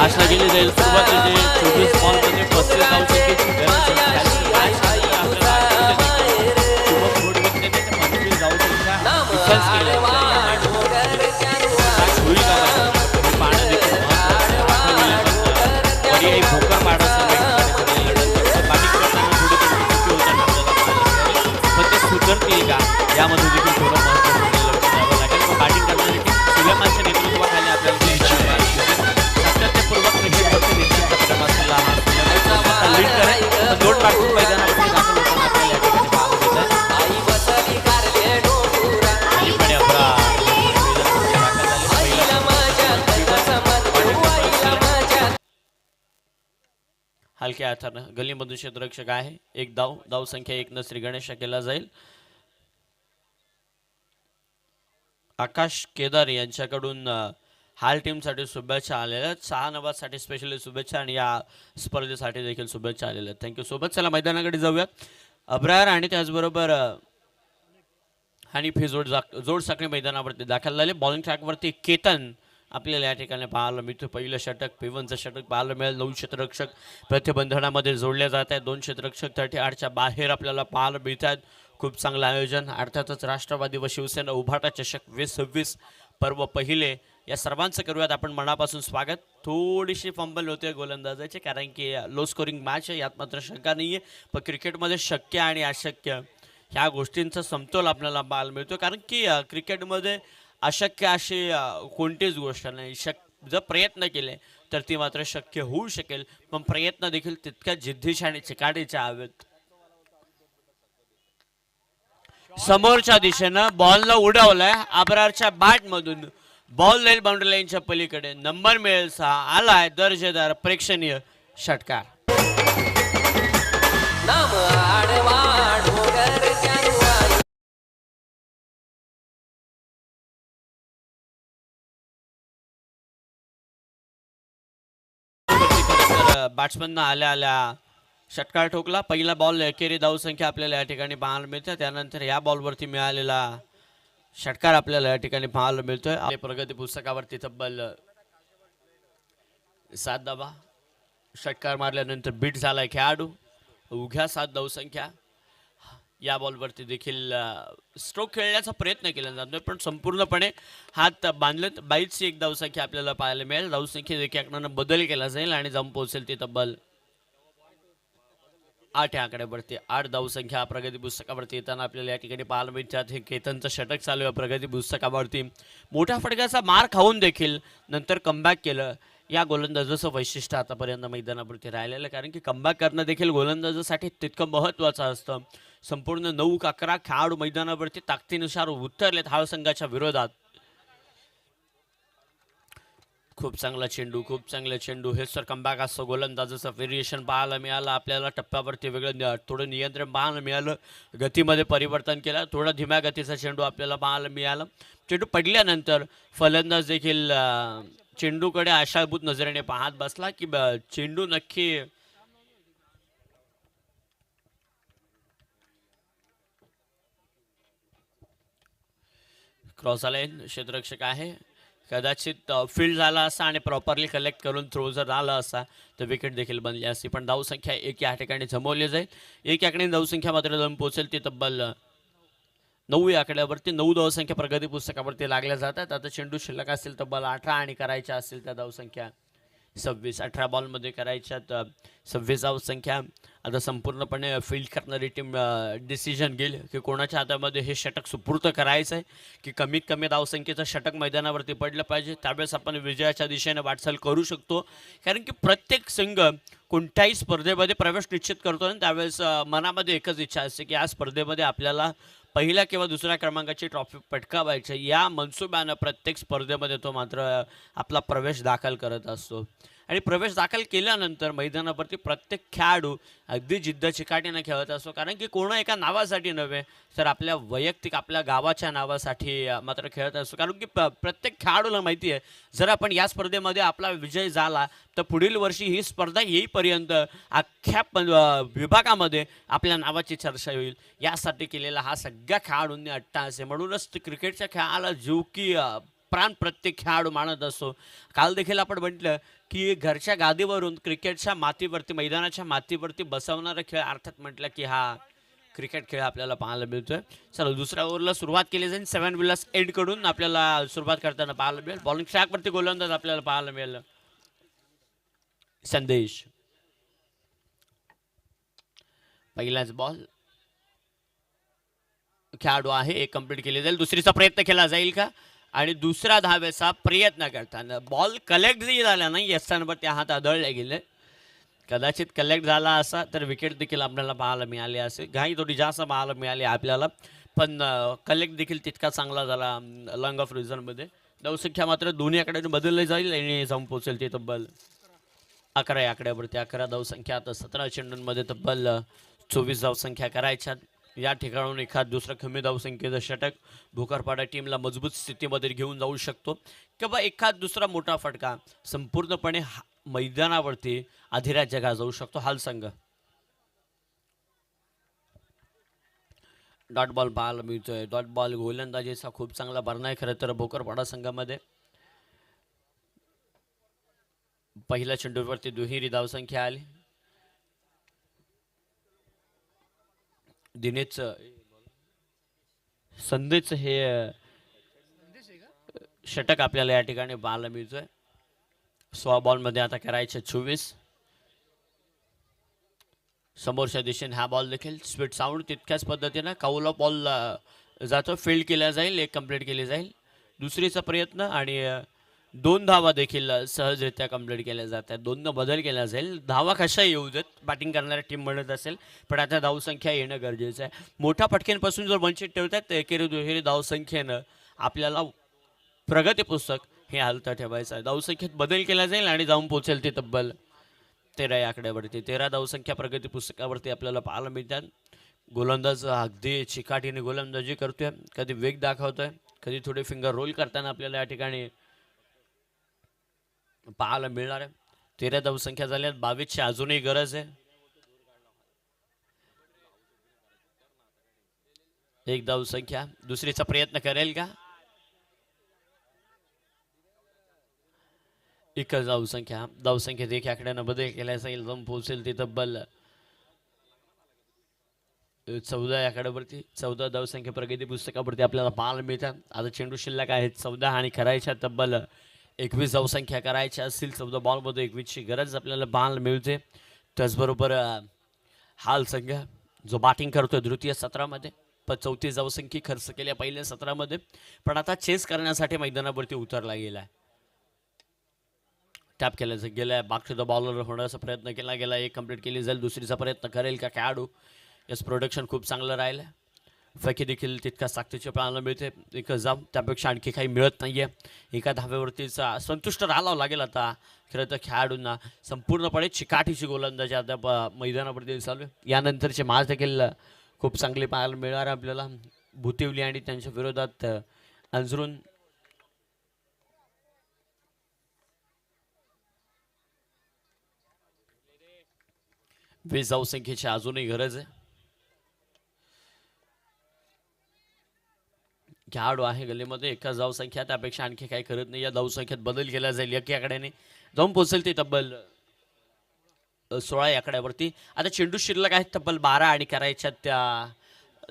S3: नाशना केली जाईल. सुरुवातीचे 24 बॉलमध्ये 35 धावसंख्येची गरज सुधरतील का यामध्ये देखील हलक्या हातानं गलीमधून क्षेत्ररक्षक आहे. एक धाव संख्या 1 श्री गणेश केला जाईल. आकाश केदार यांच्याकडून हाल टीमसाठी शुभेच्छा आलेल्या आहेत. 6 नंबरसाठी स्पेशली शुभेच्छा आणि या स्पर्धेसाठी देखील शुभेच्छा आलेल्या आहेत. थँक्यू सोबत. चला मैदानाकडे जाऊयात. अब्रार आणि त्याचबरोबर हनीफ हे जोड साखळी मैदानावरती दाखल झाले. बॉलिंग ट्रॅकवरती केतन आपल्याला या ठिकाणी पाहायला मिळतं. पहिलं षटक P1चं षटक पाहायला मिळेल. 9 क्षेत्ररक्षक प्रतिबंधनामध्ये जोडले जात आहेत. 2 क्षेत्ररक्षक 38च्या बाहेर आपल्याला पाहायला मिळतात. खूप चांगलं आयोजन. अर्थातच राष्ट्रवादी व शिवसेना उभाटा चषक 2026 पर्व पहिले या सर्वांचं करूयात आपण मनापासून स्वागत. थोडीशी फंबल होते गोलंदाजाचे कारण की लो स्कोरिंग मॅच आहे, यात मात्र शंका नाही आहे. पण क्रिकेटमध्ये शक्य आणि अशक्य ह्या गोष्टींचा समतोल आपल्याला पाहायला मिळतो. कारण की क्रिकेटमध्ये अशक्य अशी कोणतीच गोष्ट नाही. जर प्रयत्न केले तर ती मात्र शक्य होऊ शकेल. पण प्रयत्न देखील तितक्या जिद्दीचे आणि चिकाटीचे हवेत. समोरच्या दिशेनं बॉलला उडवलाय. अब्रारच्या बॅटमधून बॉल जाईल बाउंड्री लाईनच्या पलीकडे. नंबर मिळेल 6. आलाय दर्जेदार प्रेक्षणीय षटकार. बॅट्समन आल्या षटकार ठोकला. पहिला बॉल एकेरी धावसंख्या आपल्याला या ठिकाणी पाहायला मिळते. त्यानंतर या बॉलवरती मिळालेला षटकार आपल्याला या ठिकाणी पाहायला मिळतोय. प्रगती पुस्तकावरती तब्बल 7 धावा. षटकार मारल्यानंतर बीट झालाय खेळाडू. उघ्या 7 धावसंख्या. या बॉलवरती देखील स्ट्रोक खेळण्याचा प्रयत्न केला जातोय पण संपूर्णपणे हात बांधलेत. 22ची 1 धावसंख्या आपल्याला पाहायला मिळेल. धावसंख्येत एका आकड्यानं बदल केला जाईल आणि जाऊन पोहोचेल ती तब्बल 8 आकड्यावरती. 8 धावसंख्या प्रगती पुस्तकावरती येताना आपल्याला या ठिकाणी पाहायला मिळतात. हे केतनचं षटक चालू आहे प्रगती पुस्तकावरती. मोठ्या फटक्याचा मार खाऊन देखील नंतर कमबॅक केलं. या गोलंदाजाचं वैशिष्ट्य आतापर्यंत मैदानावरती राहिलेलं कारण की कमबॅक करणं देखील गोलंदाजासाठी तितकं महत्त्वाचं असतं. संपूर्ण 9-11 खेळाडू मैदानावरती ताकदीनुसार उतरलेत हाळ संघाच्या विरोधात. खूप चांगला चेंडू. हे सर कमबॅक असतं. गोलंदाजाचं व्हेरिएशन पाहायला मिळालं आपल्याला. टप्प्यावरती वेगळं थोडं नियंत्रण पाहायला मिळालं. गतीमध्ये परिवर्तन केलं. थोडा धीम्या गतीचा चेंडू आपल्याला पाहायला मिळाला. चेंडू पडल्यानंतर फलंदाज देखील चेंडूकडे आशाभूत नजरेने पाहत बसला की चेंडू नक्की क्रॉस लाईन. क्षेत्ररक्षक आहे. कदाचित फील्ड झाला असा आणि प्रॉपरली कलेक्ट करून थ्रो जर आला असा तर विकेट देखील बनली असती. पण धावसंख्या 1 या ठिकाणी जमवली जाईल. 1 याकडे धावसंख्या मात्र जाऊन पोहोचेल ती तब्बल 9 या आकड्यावरती. 9 धावसंख्या प्रगती पुस्तकावरती लागल्या जातात. आता चेंडू शिल्लक असेल तब्बल 18 आणि करायच्या असतील त्या धावसंख्या 26. 18 बॉलमध्ये करायच्यात 26 धावसंख्या. आता संपूर्णपणे फील्ड करणारी टीम डिसिजन घेईल की कोणाच्या हातामध्ये हे षटक सुपूर्त करायचं आहे की कमीत कमी धावसंख्येचं षटक मैदानावरती पडलं पाहिजे. त्यावेळेस आपण विजयाच्या दिशेने वाटचाल करू शकतो. कारण की प्रत्येक संघ कोणत्याही स्पर्धेमध्ये प्रवेश निश्चित करतो आणि त्यावेळेस मनामध्ये एकच इच्छा असते की या स्पर्धेमध्ये आपल्याला पहिल्या किंवा दुसऱ्या क्रमांकाची ट्रॉफी पटकावायची. या मनसुब्यानं प्रत्येक स्पर्धेमध्ये तो मात्र आपला प्रवेश दाखल करत असतो. आणि प्रवेश दाखल केल्यानंतर मैदानावरती प्रत्येक खेळाडू अगदी जिद्द चिकाटीनं खेळत असतो. कारण की कोणा एका नावासाठी नव्हे तर आपल्या वैयक्तिक आपल्या गावाच्या नावासाठी मात्र खेळत असतो. कारण की प्रत्येक खेळाडूला माहिती आहे जर आपण या स्पर्धेमध्ये आपला विजय झाला तर पुढील वर्षी ही स्पर्धा येईपर्यंत अख्ख्या विभागामध्ये आपल्या नावाची चर्चा होईल. यासाठी केलेला हा सगळ्या खेळाडूंनी अट्टाहास आहे. म्हणूनच क्रिकेटच्या खेळाला जीव की प्राण प्रत्येक खेळाडू मानत असतो. काल देखील आपण म्हटलं की घरच्या गादीवरून क्रिकेटच्या मातीवरती मैदानाच्या मातीवरती बसवणारा खेळ अर्थात म्हटलं की हा क्रिकेट खेळ आपल्याला पाहायला मिळतोय. चला दुसऱ्या ओव्हरला सुरुवात केली जाईल. 7 विलास एंडकडून आपल्याला सुरुवात करताना पाहायला मिळेल. बॉलिंग ट्रॅकवरती गोलंदाज आपल्याला पाहायला मिळेल संदेश. पहिलाच बॉल खेळाडू आहे. 1 कंप्लीट केली जाईल. दुसरीचा प्रयत्न केला जाईल का आणि दुसरा धावेचा प्रयत्न करताना बॉल कलेक्ट जरी झाला नाही यस्तांवरती हात आदळले गेले. कदाचित कलेक्ट झाला असा तर विकेट देखील आपल्याला पाहायला मिळाली असेल. घाई थोडी जास्त पाहायला मिळाली आपल्याला पण कलेक्ट देखील तितका चांगला झाला लॉंग ऑफ रिझनमध्ये. धावसंख्या मात्र दोन्ही आकड्याने बदलली जाईल आणि जाऊन पोहोचेल ते तब्बल 11 या आकड्यावरती 11 धावसंख्या. आता 17 चेंडूंमध्ये तब्बल 24 धावसंख्या करायच्या. या ठिकाणून एखाद दुसरं कमी धावसंख्येचं षटक भोकरपाडा टीमला मजबूत स्थितीमध्ये घेऊन जाऊ शकतो किंवा एखाद दुसरा मोठा फटका संपूर्णपणे मैदानावरती अधिराज्य गाजवू शकतो हाल संघ. डॉट बॉल पाहायला मिळतोय. डॉट बॉल गोलंदाजीचा खूप चांगला भरणा आहे खरं तर भोकरपाडा संघामध्ये. पहिल्या चेंडूवरती दुहेरी धावसंख्या आली. दिनेश संदेश हे षटक आपल्याला या ठिकाणी पाहायला मिळतोय. 16 बॉलमध्ये आता करायचे 24. समोरच्या दिशेने हा बॉल देखील स्पीड साऊंड तितक्याच पद्धतीनं काऊला बॉल जातो. फील्ड केला जाईल. एक कंप्लीट केली जाईल. दुसरीचा प्रयत्न आणि 2 धावा देखील सहजरित्या कंप्लीट केल्या जातात. 2 बदल केला जाईल. धावा कशा येऊ देत बॅटिंग करणाऱ्या टीम म्हणत असेल पण आता धावसंख्या येणं गरजेचं आहे. मोठ्या फटक्यांपासून जर वंचित ठेवतात तर एकेरी दुहेरी धावसंख्येनं आपल्याला प्रगती पुस्तक हे हालतं ठेवायचं आहे. धावसंख्येत बदल केला जाईल आणि जाऊन पोहोचेल ते तब्बल 13 या आकड्यावरती. 13 धावसंख्या प्रगती पुस्तकावरती आपल्याला पाहायला मिळतात. गोलंदाज अगदी चिकाटीने गोलंदाजी करतोय. कधी वेग दाखवतोय कधी थोडे फिंगर रोल करताना आपल्याला या ठिकाणी पाहायला मिळणार आहे. 13 धावसंख्या झाल्यात. 22ची अजूनही गरज आहे. एक धावसंख्या. दुसरीचा प्रयत्न करेल का? एकच धावसंख्या. धावसंख्येत एक आकड्यानं बदल केला जाईल. जाऊन पोहोचेल ते तब्बल 14 या आकड्यावरती. 14 धावसंख्या प्रगती पुस्तकावरती आपल्याला पाहायला मिळतात. आता चेंडू शिल्लक आहेत 14 आणि करायच्या तब्बल 21 धावसंख्या करायच्या असतील. 14 बॉलमध्ये 21ची गरज आपल्याला पाहायला मिळते. त्याचबरोबर हाल संघ जो बॅटिंग करतोय द्वितीय सत्रामध्ये 34 धावसंख्या खर्च केल्या पहिल्या सत्रामध्ये पण आता चेस करण्यासाठी मैदानावरती उतरला गेला आहे. टॅप केलं गेलाय. बॅक टू द बॉलर होण्याचा प्रयत्न केला गेला. एक कंप्लीट केली जाईल. दुसरीचा प्रयत्न करेल का खेळाडू? यस प्रोडक्शन खूप चांगलं राहिलं. फकी देखील तितका ताकदीचे पाहायला मिळते. एक जाम त्यापेक्षा आणखी काही मिळत नाहीये. एका धाब्यावरतीचा संतुष्ट राहावं लागेल आता खरं तर खेळाडूंना. संपूर्णपणे चिकाटीची गोलंदाजी आता मैदानावरती चालू आहे. यानंतरचे मॅच देखील खूप चांगली पाहायला मिळणार आहे आपल्याला. भुतिवली आणि त्यांच्या विरोधात अंजरून 20 धावसंख्येची अजूनही गरज आहे. खेळाडू आहे गलीमध्ये. एकच धावसंख्या त्यापेक्षा आणखी काही करत नाही. या धावसंख्येत बदल केला जाईल. एका आकड्याने जाऊन पोहोचेल ते तब्बल 16 या आकड्यावरती. आता चेंडू शिल्लक आहेत तब्बल 12 आणि करायच्या त्या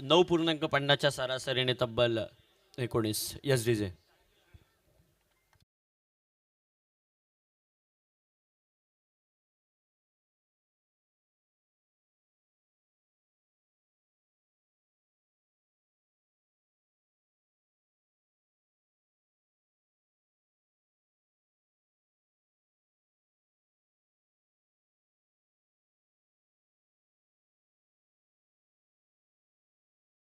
S3: 9.50च्या सरासरीने तब्बल 19. Yes DJ.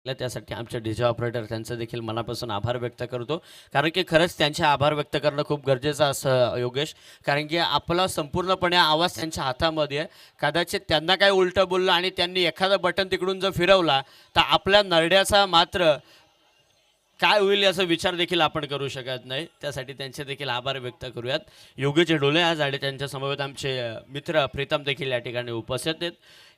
S3: त्यासाठी आमचे डीजे ऑपरेटर त्यांचं देखील मनापासून आभार व्यक्त करतो कारण की खरंच त्यांचे आभार व्यक्त करणं खूप गरजेचं असं योगेश. कारण की आपला संपूर्णपणे आवाज त्यांच्या हातामध्ये आहे. कदाचित त्यांना काय उलटं बोललं आणि त्यांनी एखादं बटन तिकडून जर फिरवला तर आपल्या नरड्याचा मात्र काय होईल याचा विचार देखील आपण करू शकत नाही. त्यासाठी त्यांचे देखील आभार व्यक्त करूयात. योगेश डोले आज आणि त्यांच्या समवेत आमचे मित्र प्रीतम देखील या ठिकाणी उपस्थित आहेत.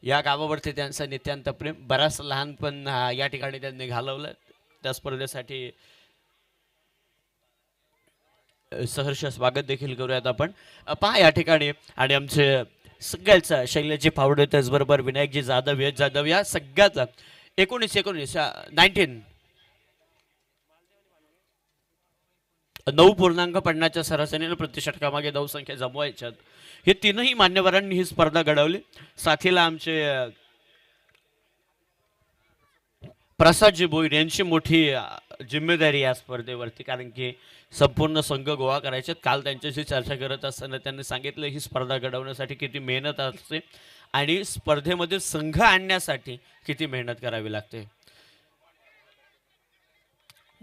S3: या गावावरती त्यांचं नित्यांत प्रेम बराच लहानपण या ठिकाणी त्यांनी घालवलं. त्या स्पर्धेसाठी सहर्ष स्वागत देखील करूयात आपण. पहा या ठिकाणी आणि आमचे सगळ्याच शैलेशजी फावडे त्याचबरोबर विनायकजी जाधव यश जाधव या सगळ्याच 19 9.50च्या सरासरीने प्रति षटकामागे धावसंख्या जमवायच्यात. हे तीनही मान्यवरांनी ही स्पर्धा घडवली. साथीला आमचे प्रसादजी भोईर यांची मोठी जिम्मेदारी या स्पर्धेवरती कारण की संपूर्ण संघ गोळा करायचे. काल त्यांच्याशी चर्चा करत असताना त्यांनी सांगितलं ही स्पर्धा घडवण्यासाठी किती मेहनत असते आणि स्पर्धेमध्ये संघ आणण्यासाठी किती मेहनत करावी लागते.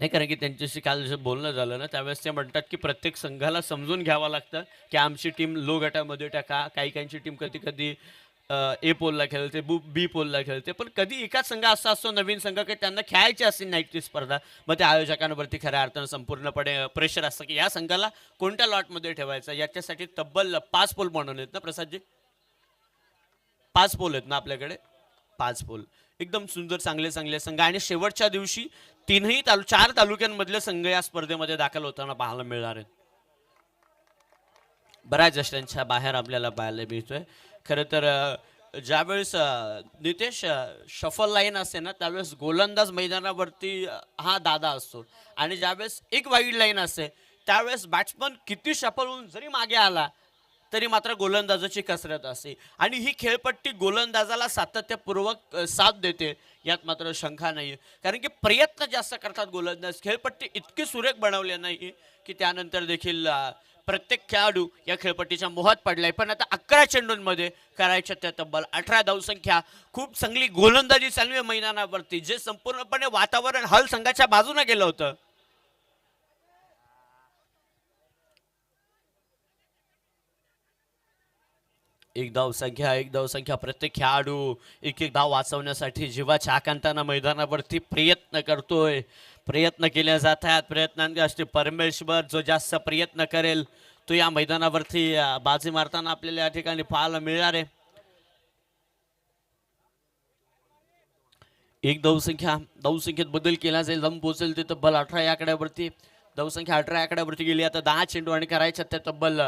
S3: नाही, कारण की त्यांच्याशी काल जसं बोलणं झालं ना, त्यावेळेस ते म्हणतात की प्रत्येक संघाला समजून घ्यावं लागतं की आमची टीम लो गटामध्ये टाका, काही काहींची टीम कधी कधी ए पोलला खेळते, बी पोलला खेळते, पण कधी एकाच संघ असा असतो नवीन संघ की त्यांना खेळायची असते नाईटची स्पर्धा, मग त्या आयोजकांवरती खऱ्या अर्थानं संपूर्णपणे प्रेशर असतं की या संघाला कोणत्या लॉटमध्ये ठेवायचं. याच्यासाठी तब्बल 5 पोल बनवलेत ना प्रसादजी, 5 पोल आहेत ना आपल्याकडे, 5 पोल एकदम सुंदर चांगले चांगले संघ. आणि शेवटच्या दिवशी 4 तालुक्यांमधले संघ या स्पर्धेमध्ये दाखल होताना पाहायला मिळणार आहेत. बऱ्याच यशांच्या बाहेर आपल्याला पाहायला मिळतोय. खरं तर ज्यावेळेस नितेश शफल लाईन असते ना, त्यावेळेस गोलंदाज मैदानावरती हा दादा असतो, आणि ज्यावेळेस एक वाईड लाईन असते त्यावेळेस बॅट्समन किती शफल होऊन जरी मागे आला तरी मात्र गोलंदाजाची कसरत असते. आणि ही खेळपट्टी गोलंदाजाला सातत्यपूर्वक साथ देते, यात मात्र शंका नाही. कारण की प्रयत्न जास्त करतात गोलंदाज. खेळपट्टी इतकी सुरेख बनवली नाही की त्यानंतर देखील प्रत्येक खेळाडू या खेळपट्टीच्या मोहात पडलाय. पण आता 11 चेंडूंमध्ये करायच्या त्या तब्बल 18 धावसंख्या. खूप चांगली गोलंदाजी चालू आहे मैदानावरती, जे संपूर्णपणे वातावरण हल संघाच्या बाजूने गेलं होतं. एक धावसंख्या प्रत्येक खेळाडू एक धाव वाचवण्यासाठी जीवाच्या आकांतानं मैदानावरती प्रयत्न करतोय. प्रयत्न केले जातात, प्रयत्नांचे परमेश्वर जो जास्त प्रयत्न करेल तो या मैदानावरती बाजी मारताना आपल्याला या ठिकाणी पाहायला मिळणार आहे. एक धावसंख्येत बदल केला जाईल, दम पोहोचेल ते तब्बल 18 या आकड्यावरती. धावसंख्या 18 आकड्यावरती गेली. आता 10 चेंडू आणि करायच्या त्या तब्बल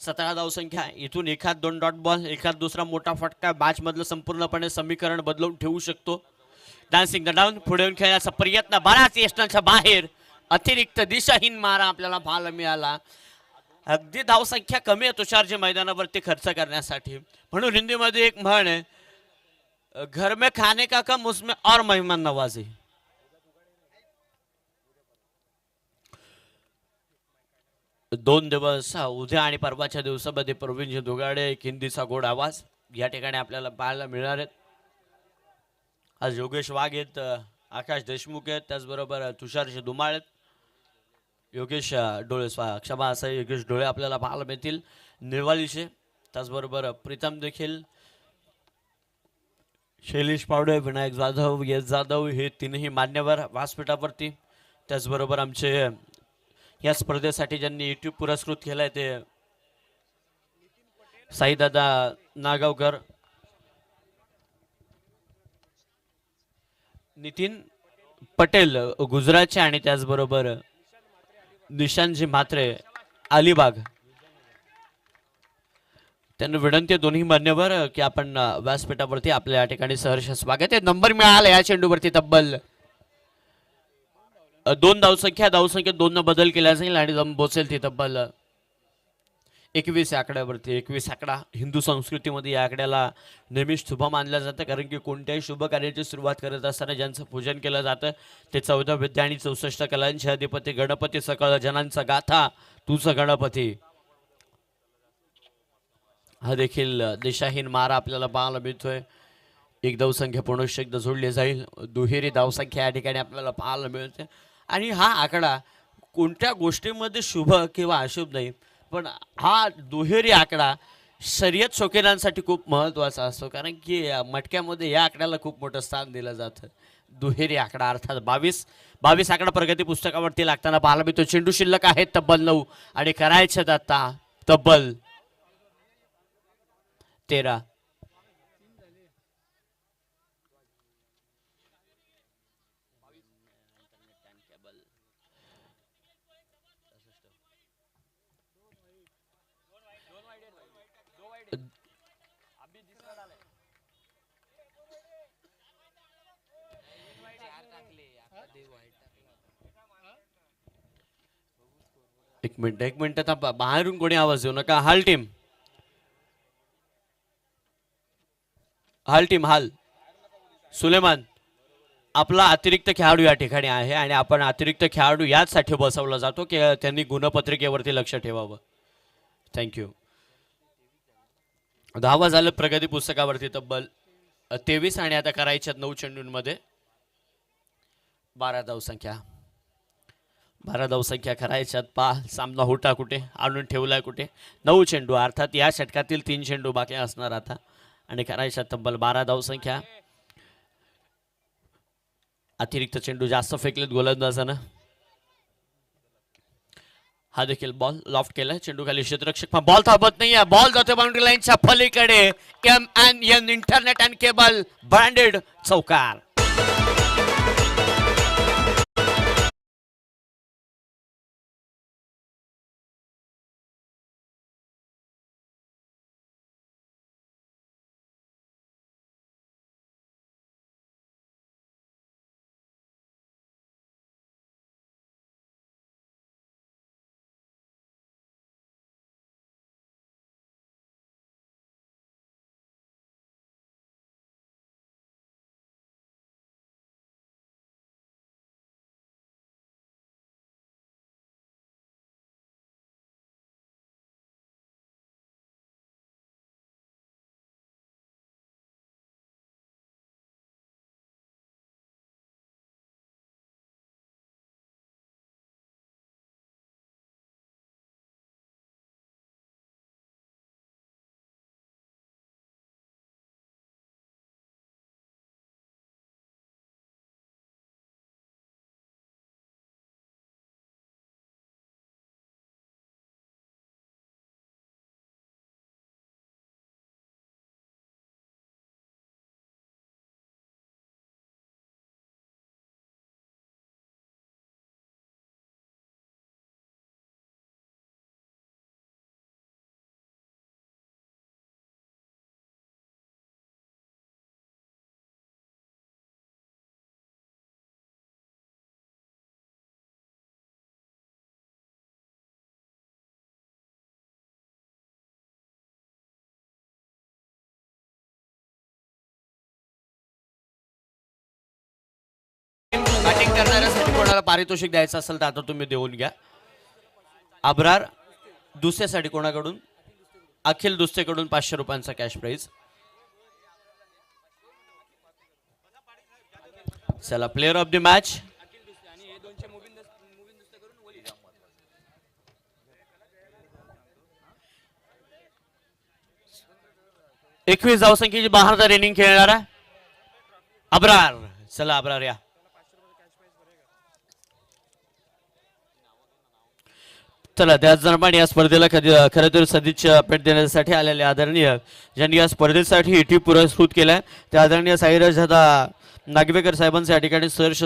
S3: 17 धावसंख्या. इथून एखाद 2 डॉट बॉल, एखाद दुसरा मोठा फटका मॅच मधलं संपूर्णपणे समीकरण बदलून ठेवू शकतो. डान्सिंग द डाऊन पुढे येऊन खेळण्याचा प्रयत्न, बराच यष्टांच्या बाहेर अतिरिक्त दिशाहीन मारा आपल्याला पाहायला मिळाला. अगदी धावसंख्या कमी आहे तुषारजी मैदानावरती खर्च करण्यासाठी. म्हणून हिंदीमध्ये एक म्हण आहे, घर में खाने का कम उसमें और मेहमान नवाजी. दोन दिवस उद्या आणि परवाच्या दिवसामध्ये प्रवीणजी दुगाडे एक हिंदीचा गोड आवाज या ठिकाणी आपल्याला पाहायला मिळणार आहेत. आज योगेश वाघ आहेत, आकाश देशमुख आहेत, त्याचबरोबर तुषारजी धुमाळ आहेत, योगेश डोळे क्षमा असं योगेश डोळे आपल्याला पाहायला मिळतील निळवालीचे. त्याचबरोबर प्रीतम देखील, शैलेश पावडे, विनायक जाधव, यश जाधव हे तीनही मान्यवर व्यासपीठावरती. त्याचबरोबर आमचे या स्पर्धेसाठी ज्यांनी YouTube पुरस्कृत केलाय ते साईदादा नागावकर, नितीन पटेल गुजरातचे, आणि त्याचबरोबर निशांतजी म्हात्रे अलिबाग. त्यांना विनंती आहे दोन्ही मान्यवर की आपण व्यासपीठावरती आपल्या या ठिकाणी सहर्ष स्वागत आहे. नंबर मिळाला या चेंडूवरती तब्बल 2 धावसंख्या 2 न बदल केला जाईल आणि जम पोचेल ती तब्बल 21 आकड्यावरती. 21 आकडा हिंदू संस्कृतीमध्ये या आकड्याला नेहमीच शुभ मानलं जातं, कारण की कोणत्याही शुभ कार्याची सुरुवात करत असताना ज्यांचं पूजन केलं जातं ते 14 विद्या आणि 64 कलांचे अधिपती गणपती, सकळ जनांचा गाथा तुझं गणपती. हा देखील दिशाहीन मारा आपल्याला पाहायला मिळतोय. एक धावसंख्या पुनश्च एकदा जोडली जाईल, दुहेरी धावसंख्या या ठिकाणी आपल्याला पाहायला मिळते. आणि हा आकडा कोणत्या गोष्टीमध्ये शुभ किंवा अशुभ नाही, पण हा दुहेरी आकडा शर्यत शौकीनांसाठी खूप महत्त्वाचा असतो, कारण की मटक्यामध्ये या आकड्याला खूप मोठं स्थान दिलं जातं. दुहेरी आकडा अर्थात 22 आकडा प्रगती पुस्तकावरती लागताना पाहायला मिळतो. चेंडू शिल्लक आहेत तब्बल 9 आणि करायचे आता तब्बल 13. एक मिनिट आता बाहेरून कोणी आवाज देऊ नका. हाल टीम सुलेमान आपला अतिरिक्त खेळाडू या ठिकाणी आहे, आणि आपण अतिरिक्त खेळाडू याचसाठी बसवला जातो की त्यांनी गुणपत्रिकेवरती लक्ष ठेवावं. थँक्यू. धावा झालं प्रगती पुस्तकावरती तब्बल 23 आणि आता करायच्यात 9 चेंडूंमध्ये 12 धावसंख्या. 12 धावसंख्या करायच्यात. सामना होता कुठे आणून ठेवलाय कुठे. 9 चेंडू अर्थात या षटकातील 3 चेंडू बाकी असणार आता आणि करायच्या तब्बल 12 धावसंख्या. अतिरिक्त चेंडू जास्त फेकलेत गोलंदाजानं. हा देखील बॉल लॉफ्ट केलाय. चेंडू खाली क्षेत्ररक्षक बॉल थांबत नाहीये. बॉल जातो बाउंड्री लाईनच्या पलीकडे. MNN internet and cable branded चौकार. बॅटिंग करणाऱ्यासाठी कोणाला पारितोषिक द्यायचं असेल तर आता तुम्ही देऊन घ्या. अब्रार दुसऱ्यासाठी कोणाकडून? अखिल दुसऱ्याकडून 500 रुपयांचा कॅश प्राइज. चला प्लेअर ऑफ द मॅच. एकवीस धावसंख्येची 72 इनिंग खेळणारा अब्रार. चला अब्रार या. चला त्याच दरम्यान या स्पर्धेला खरं तर सदिच्छा भेट देण्यासाठी आलेले आदरणीय ज्यांनी या स्पर्धेसाठी ईटी पुरस्कृत केलाय त्या आदरणीय साईराज दादा नागवेकर साहेबांचे या ठिकाणी सहर्ष